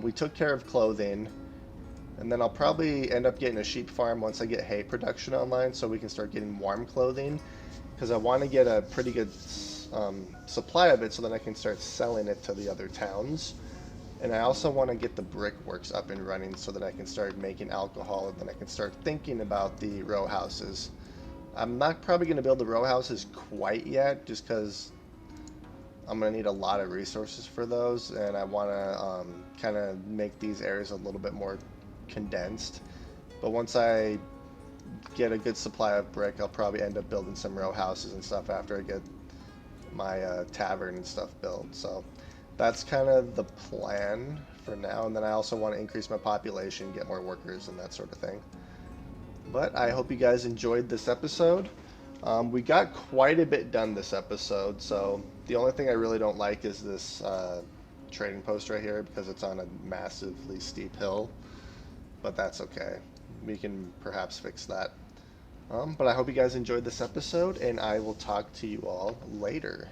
We took care of clothing, and then I'll probably end up getting a sheep farm once I get hay production online so we can start getting warm clothing, because I want to get a pretty good supply of it so that I can start selling it to the other towns. And I also want to get the brickworks up and running so that I can start making alcohol, and then I can start thinking about the row houses. I'm not probably going to build the row houses quite yet, just because I'm going to need a lot of resources for those, and I want to kind of make these areas a little bit more condensed. But once I get a good supply of brick, I'll probably end up building some row houses and stuff after I get my tavern and stuff built. So that's kind of the plan for now, and then I also want to increase my population, get more workers and that sort of thing. But I hope you guys enjoyed this episode. We got quite a bit done this episode, so the only thing I really don't like is this trading post right here because it's on a massively steep hill, but that's okay. We can perhaps fix that. But I hope you guys enjoyed this episode, and I will talk to you all later.